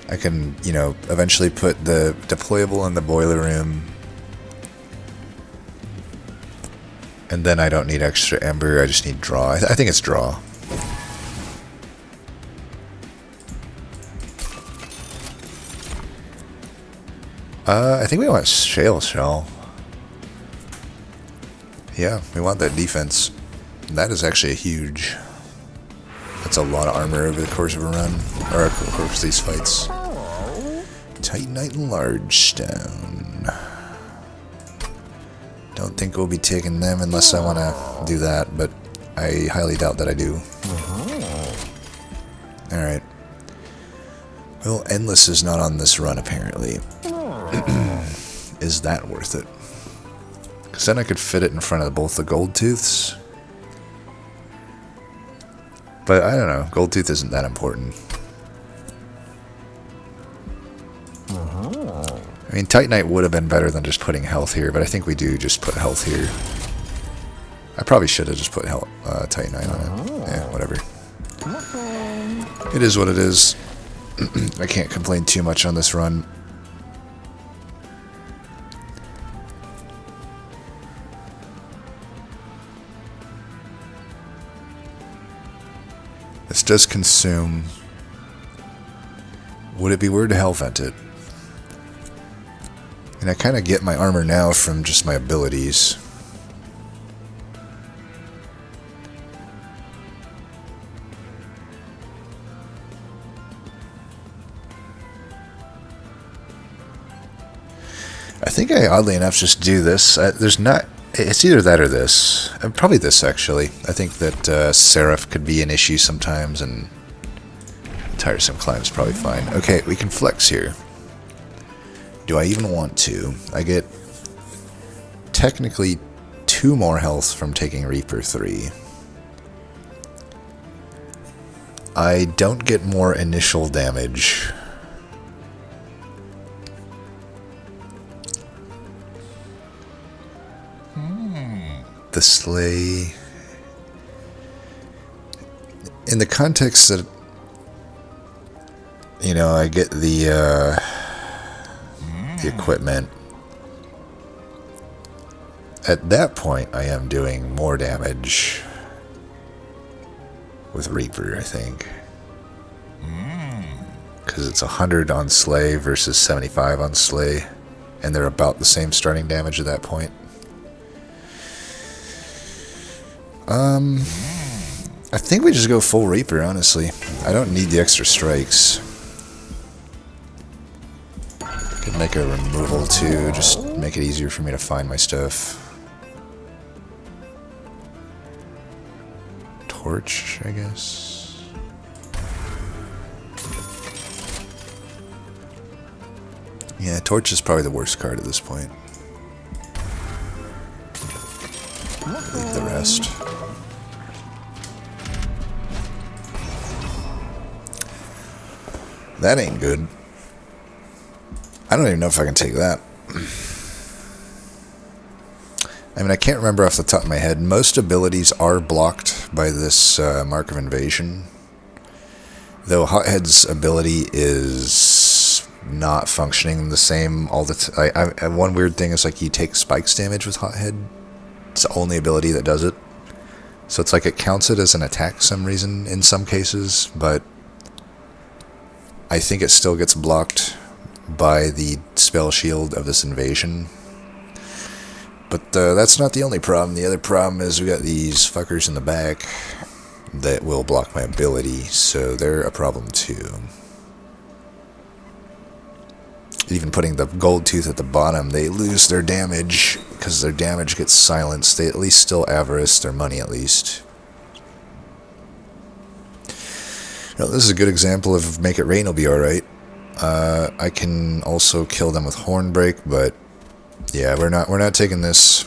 I can, you know, eventually put the deployable in the boiler room, and then I don't need extra ember. I just need draw. I think it's draw. I think we want Shale Shell. Yeah, we want that defense. That is actually a huge... That's a lot of armor over the course of a run. Or of course these fights. Titanite and Large Stone. Don't think we'll be taking them unless I want to do that, but I highly doubt that I do. Alright. Well, Endless is not on this run apparently. Is that worth it? Because then I could fit it in front of both the Goldtooths. But I don't know. Goldtooth isn't that important. I mean, Titanite would have been better than just putting health here, but I think we do just put health here. I probably should have just put Titanite on it. Yeah, whatever. It is what it is. I can't complain too much on this run. This does consume. Would it be weird to hell vent it? And I kind of get my armor now from just my abilities. I think I oddly enough just do this. There's not. It's either that or this. Probably this, actually. I think that Seraph could be an issue sometimes, and tiresome climb's probably fine. Okay, we can flex here. Do I even want to? I get technically 2 more health from taking Reaper 3. I don't get more initial damage. The sleigh, in the context that, you know, I get the equipment, at that point I am doing more damage with Reaper, I think, because it's 100 on sleigh versus 75 on sleigh, and they're about the same starting damage at that point. I think we just go full Reaper, honestly. I don't need the extra strikes. Could make a removal too, just make it easier for me to find my stuff. Torch, I guess. Yeah, Torch is probably the worst card at this point. Leave the rest. That ain't good. I don't even know if I can take that. I mean, I can't remember off the top of my head. Most abilities are blocked by this Mark of Invasion. Though Hothead's ability is not functioning the same all the time. One weird thing is, like, you take spikes damage with Hothead. It's the only ability that does it. So it's like it counts it as an attack for some reason in some cases, but I think it still gets blocked by the spell shield of this invasion. But that's not the only problem. The other problem is we got these fuckers in the back that will block my ability, so they're a problem too. Even putting the Goldtooth at the bottom, they lose their damage because their damage gets silenced. They at least still avarice their money, at least. Now, this is a good example of Make It Rain will be alright. I can also kill them with Hornbreaker, but yeah, we're not taking this.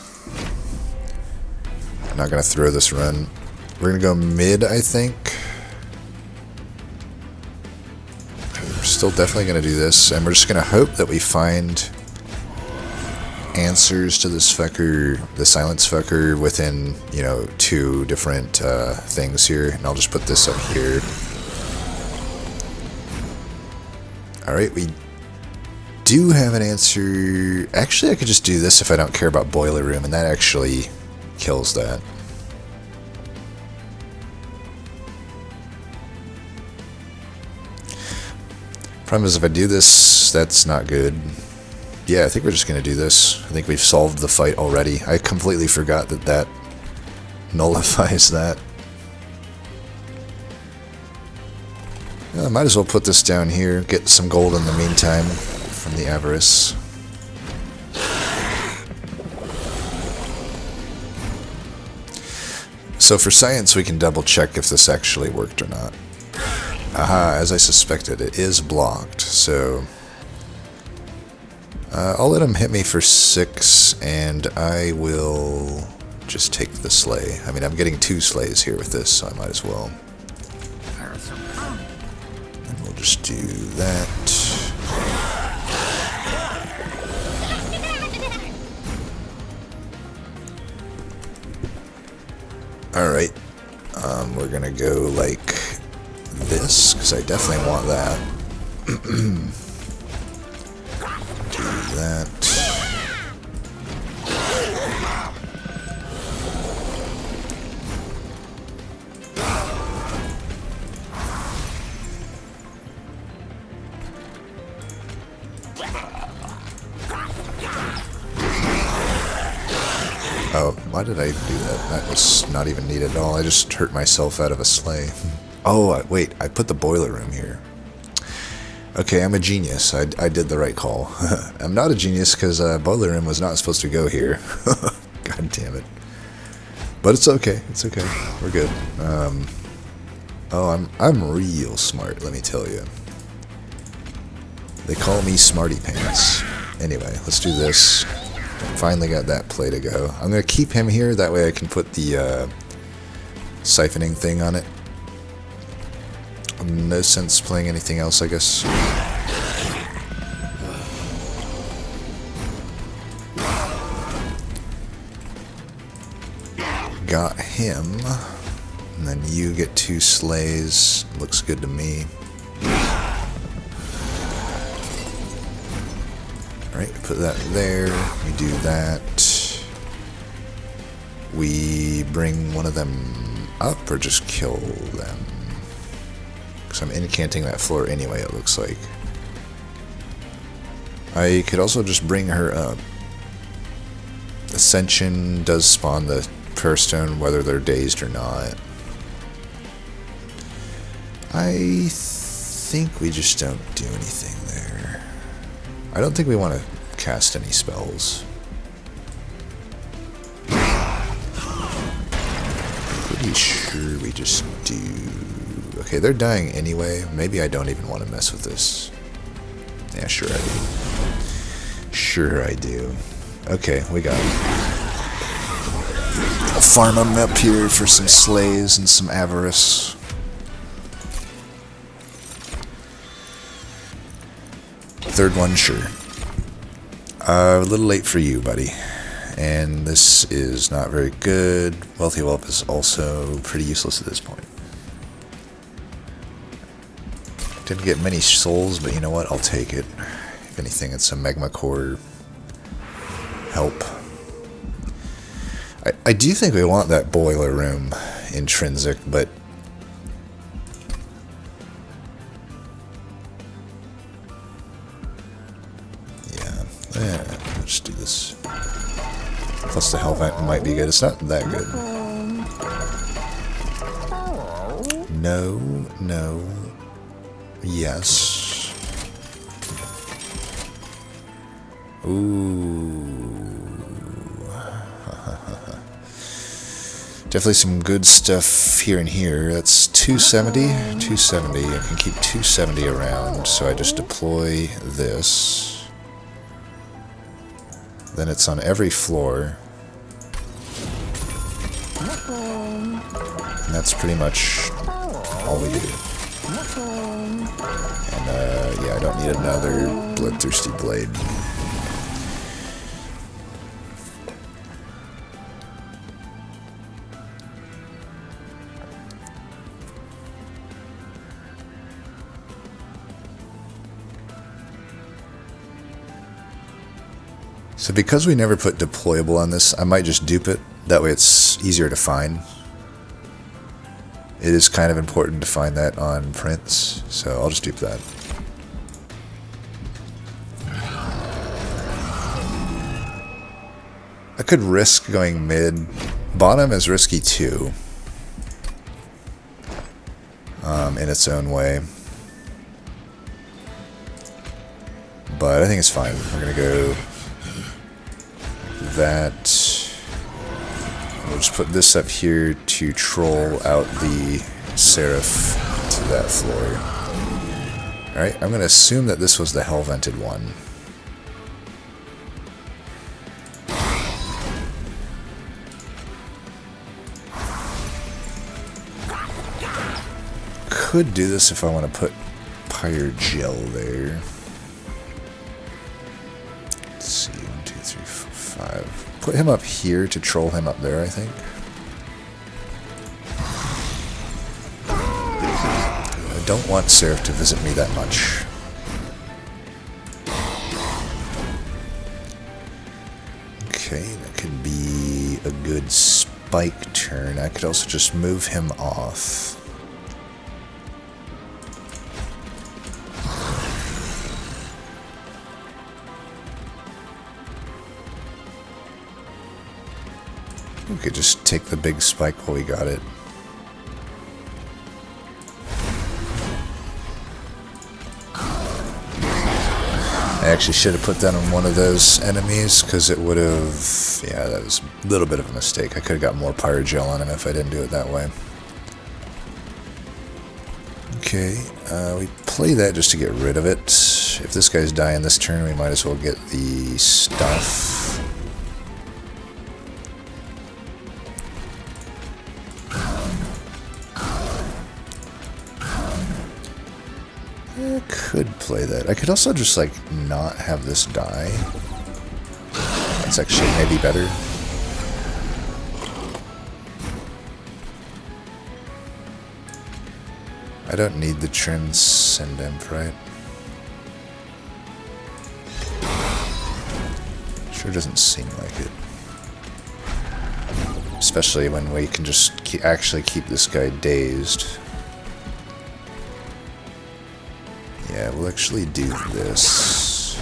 I'm not gonna throw this run. We're gonna go mid, I think. We're still definitely gonna do this, and we're just gonna hope that we find answers to this fucker, the silence fucker, within, you know, 2 different things here. And I'll just put this up here. Alright, we do have an answer. Actually, I could just do this if I don't care about Boiler Room, and that actually kills that. Problem is, if I do this, that's not good. Yeah, I think we're just going to do this. I think we've solved the fight already. I completely forgot that that nullifies that. I might as well put this down here, get some gold in the meantime from the Avarice. So for science, we can double check if this actually worked or not. Aha, as I suspected, it is blocked, so I'll let him hit me for 6, and I will just take the sleigh. I mean, I'm getting 2 sleighs here with this, so I might as well. And we'll just do that. Alright, we're gonna go like this, because I definitely want that. Do that. Oh, why did I do that? That was not even needed at all. I just hurt myself out of a sleigh. Oh, wait, I put the Boiler Room here. Okay, I'm a genius. I did the right call. I'm not a genius because Boiler Room was not supposed to go here. God damn it. But it's okay. It's okay. We're good. Oh, I'm real smart, let me tell you. They call me Smarty Pants. Anyway, let's do this. Finally got that play to go. I'm going to keep him here. That way I can put the siphoning thing on it. No sense playing anything else, I guess. Got him. And then you get 2 sleighs. Looks good to me. Alright, put that there. We do that. We bring one of them up or just kill them? Because I'm incanting that floor anyway, it looks like. I could also just bring her up. Ascension does spawn the Prayer Stone whether they're dazed or not. I think we just don't do anything there. I don't think we want to cast any spells. Pretty sure we just do. Okay, they're dying anyway. Maybe I don't even want to mess with this. Yeah, sure I do. Sure I do. Okay, we got it. I'll farm them up here for some sleighs and some avarice. Third one, sure. A little late for you, buddy. And this is not very good. Wealthy Whelp is also pretty useless at this point. Didn't get many souls, but you know what? I'll take it. If anything, it's a Magma Core help. I do think we want that Boiler Room intrinsic, but yeah, let's do this. Plus the Hellhorned might be good. It's not that good. No, no, yes. Ooh. Definitely some good stuff here and here. That's 270. 270. I can keep 270 around, so I just deploy this. Then it's on every floor. And that's pretty much all we do. And yeah, I don't need another bloodthirsty blade. So because we never put deployable on this, I might just dupe it. That way it's easier to find. It is kind of important to find that on prints, so I'll just dupe that. I could risk going mid. Bottom is risky too, in its own way. But I think it's fine. We're going to go that. We'll just put this up here to troll out the Seraph to that floor. Alright, I'm going to assume that this was the Hell-Vented one. Could do this if I want to put Pyre Gel there. Let's see, 1, 2, 3, 4, 5. Put him up here to troll him up there, I think. I don't want Seraph to visit me that much. Okay, that could be a good spike turn. I could also just move him off. We could just take the big spike while we got it. I actually should have put that on one of those enemies, because it would have... Yeah, that was a little bit of a mistake. I could have got more Pyre Gel on him if I didn't do it that way. Okay, we play that just to get rid of it. If this guy's dying this turn, we might as well get the stuff. I could play that. I could also just, like, not have this die. That's actually maybe better. I don't need the Transcendent, right? Sure doesn't seem like it. Especially when we can just actually keep this guy dazed. Yeah, we'll actually do this.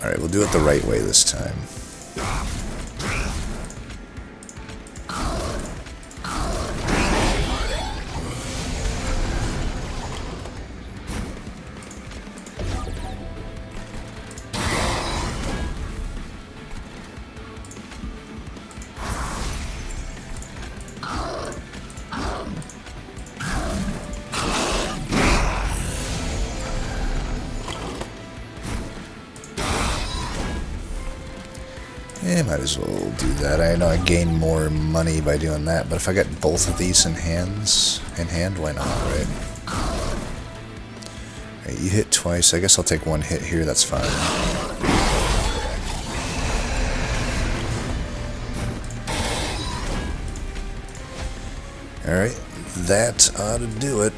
Alright, we'll do it the right way this time. Yeah, might as well do that. I know I gain more money by doing that, but if I got both of these in hand, why not, right? Alright, you hit twice. I guess I'll take one hit here, that's fine. Alright, that ought to do it.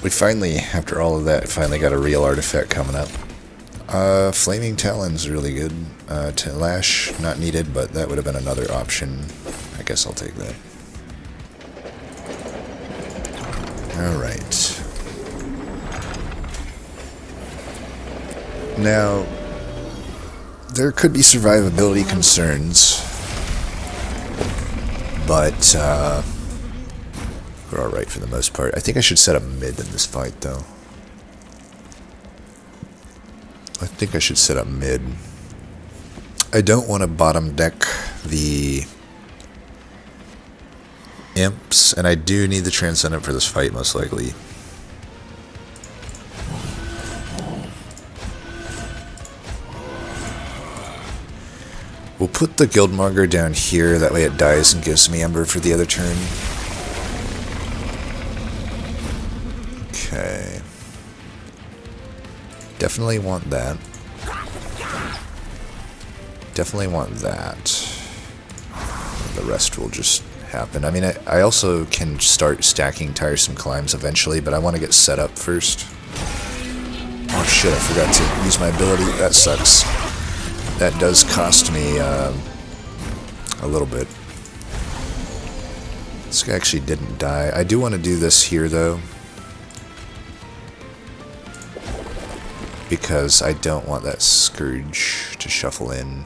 We finally, after all of that, finally got a real artifact coming up. Flaming Talon's really good. Lash, not needed, but that would have been another option. I guess I'll take that. Alright. Now, there could be survivability concerns but we're alright for the most part. I think I should set up mid in this fight, though. I think I should set up mid. I don't want to bottom deck the imps, and I do need the Transcendent for this fight, most likely. We'll put the Guildmonger down here, that way it dies and gives me Ember for the other turn. Okay. Definitely want that. Definitely want that. The rest will just happen. I mean, I also can start stacking Tiresome Climbs eventually, but I want to get set up first. Oh shit, I forgot to use my ability. That sucks. That does cost me a little bit. This guy actually didn't die. I do want to do this here, though, because I don't want that Scourge to shuffle in.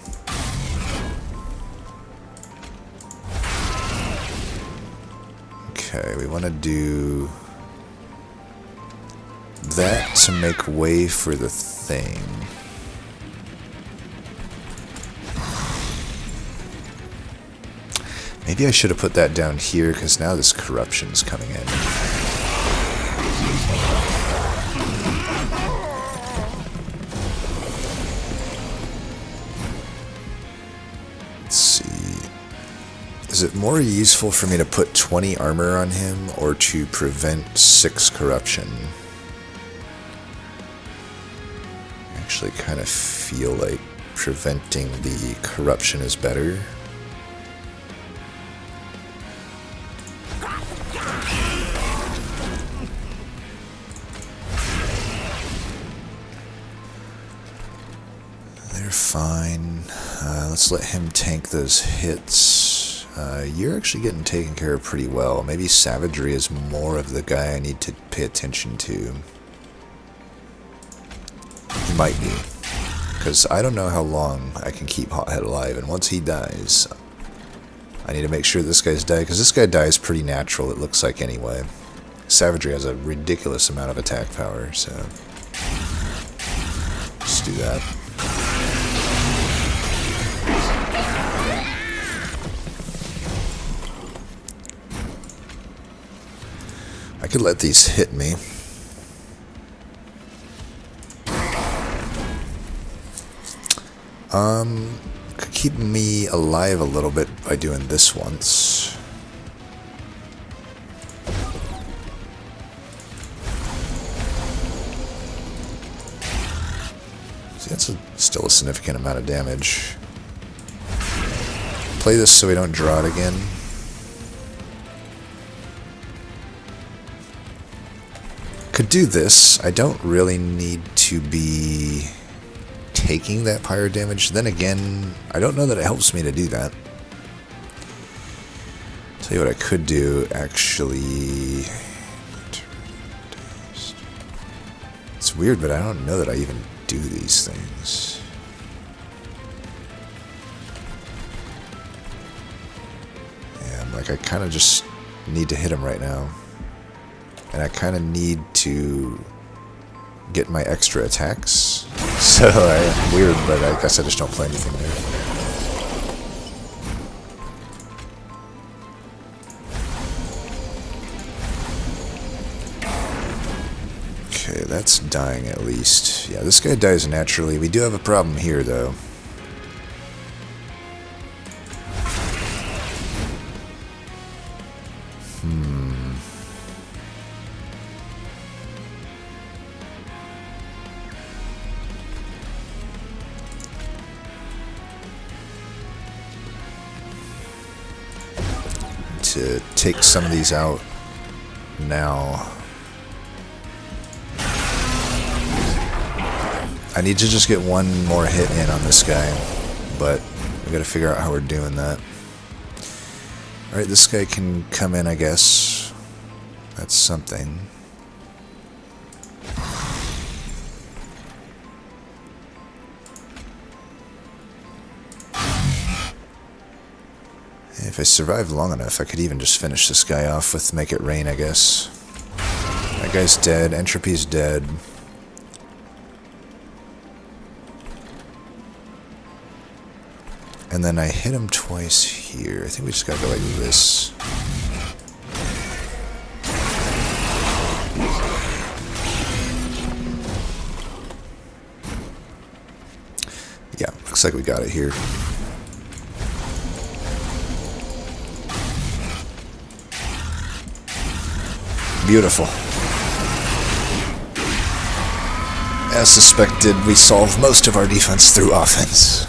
Okay, we want to do that to make way for the thing. Maybe I should have put that down here, because now this corruption's coming in. Let's see. Is it more useful for me to put 20 armor on him, or to prevent 6 corruption? I actually kind of feel like preventing the corruption is better. Fine. Let's let him tank those hits. You're actually getting taken care of pretty well. Maybe Savagery is more of the guy I need to pay attention to. He might be. Because I don't know how long I can keep Hothead alive, and once he dies, I need to make sure this guy's dead, because this guy dies pretty natural, it looks like, anyway. Savagery has a ridiculous amount of attack power, so let's do that. I could let these hit me. Could keep me alive a little bit by doing this once. See, that's still a significant amount of damage. Play this so we don't draw it again. Could do this. I don't really need to be taking that pyro damage. Then again, I don't know that it helps me to do that. Tell you what I could do, actually. It's weird, but I don't know that I even do these things. Yeah, I'm like, I kind of just need to hit him right now. And I kind of need to get my extra attacks. So, weird, but I guess I just don't play anything there. Okay, that's dying at least. Yeah, this guy dies naturally. We do have a problem here, though. To take some of these out now. I need to just get one more hit in on this guy, but we gotta figure out how we're doing that. Alright, this guy can come in, I guess. That's something. If I survive long enough, I could even just finish this guy off with Make It Rain, I guess. That guy's dead. Entropy's dead. And then I hit him twice here. I think we just gotta go like this. Yeah, looks like we got it here. Beautiful. As suspected, we solve most of our defense through offense.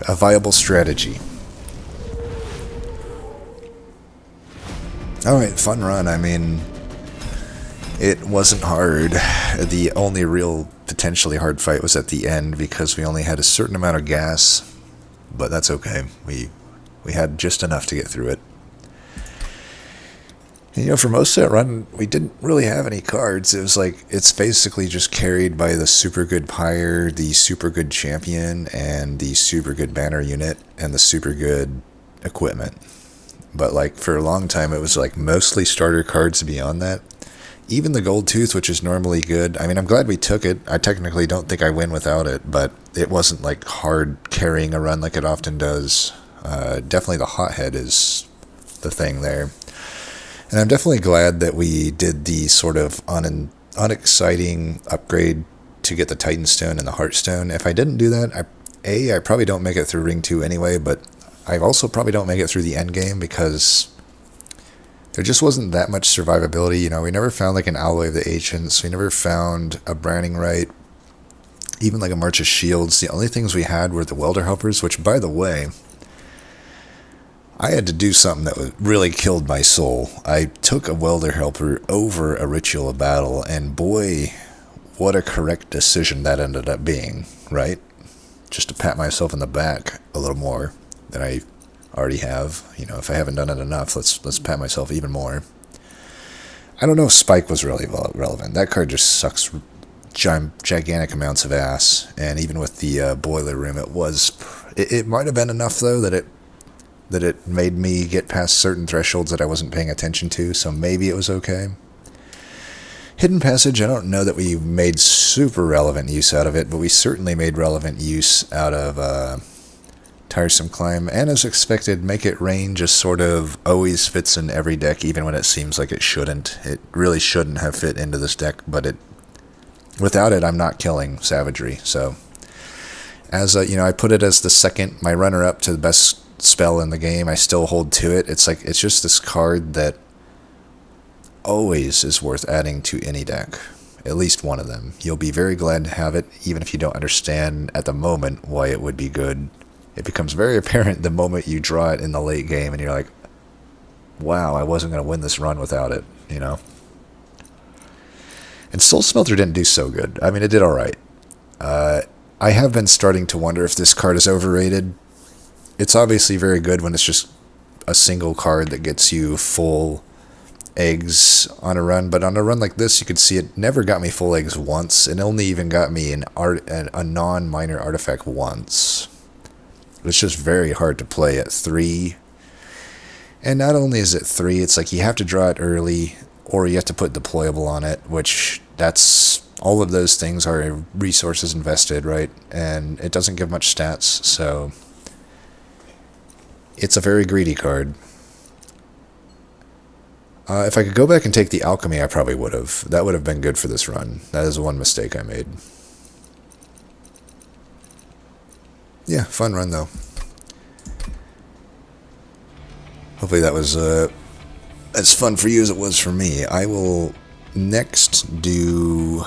A viable strategy. Alright, fun run. I mean, it wasn't hard. The only real potentially hard fight was at the end because we only had a certain amount of gas. But that's okay. We had just enough to get through it. You know, for most of that run, we didn't really have any cards. It was like, it's basically just carried by the super good Pyre, the super good champion, and the super good banner unit, and the super good equipment. But like, for a long time, it was like mostly starter cards beyond that. Even the Gold Tooth, which is normally good. I mean, I'm glad we took it. I technically don't think I win without it, but it wasn't like hard carrying a run like it often does. Definitely the Hothead is the thing there. And I'm definitely glad that we did the sort of unexciting upgrade to get the Titan Stone and the Heartstone. If I didn't do that, I probably don't make it through Ring 2 anyway, but I also probably don't make it through the end game because there just wasn't that much survivability. You know, we never found like an Alloy of the Ancients. We never found a Branding Rite, even like a March of Shields. The only things we had were the Welder Helpers, which, by the way, I had to do something that really killed my soul. I took a Welder Helper over a Ritual of Battle, and boy, what a correct decision that ended up being, right? Just to pat myself in the back a little more than I already have. You know, if I haven't done it enough, let's pat myself even more. I don't know if Spike was really relevant. That card just sucks gigantic amounts of ass, and even with the Boiler Room, it might have been enough, though, that it made me get past certain thresholds that I wasn't paying attention to, so maybe it was okay. Hidden Passage, I don't know that we made super relevant use out of it, but we certainly made relevant use out of Tiresome Climb, and as expected, Make It Rain just sort of always fits in every deck, even when it seems like it shouldn't. It really shouldn't have fit into this deck, but without it, I'm not killing Savagery, so as you know, I put it as the second, my runner-up to the best spell in the game. I still hold to it. It's just this card that always is worth adding to any deck. At least one of them. You'll be very glad to have it, even if you don't understand at the moment why it would be good. It becomes very apparent the moment you draw it in the late game, and you're like, wow, I wasn't going to win this run without it, you know? And Soul Smelter didn't do so good. I mean, it did alright. I have been starting to wonder if this card is overrated. It's obviously very good when it's just a single card that gets you full eggs on a run, but on a run like this, you could see it never got me full eggs once, and only even got me a non-minor artifact once. It's just very hard to play at 3. And not only is it 3, it's like you have to draw it early, or you have to put deployable on it, which all of those things are resources invested, right? And it doesn't give much stats, so it's a very greedy card. If I could go back and take the Alchemy, I probably would have. That would have been good for this run. That is one mistake I made. Yeah, fun run, though. Hopefully that was as fun for you as it was for me. I will next do...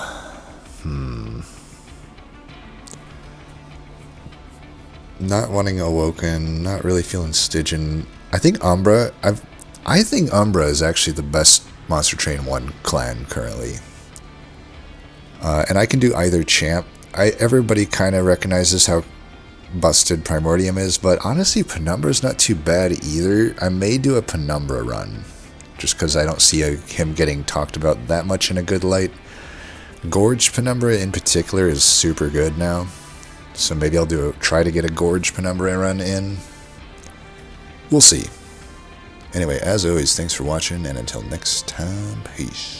Not wanting Awoken, not really feeling Stygian. I think Umbra. I think Umbra is actually the best Monster Train 1 clan currently. And I can do either champ. Everybody kind of recognizes how busted Primordium is, but honestly, Penumbra's not too bad either. I may do a Penumbra run, just because I don't see him getting talked about that much in a good light. Gorge Penumbra in particular is super good now. So maybe I'll try to get a Gorge Penumbra run in. We'll see. Anyway, as always, thanks for watching, and until next time, peace.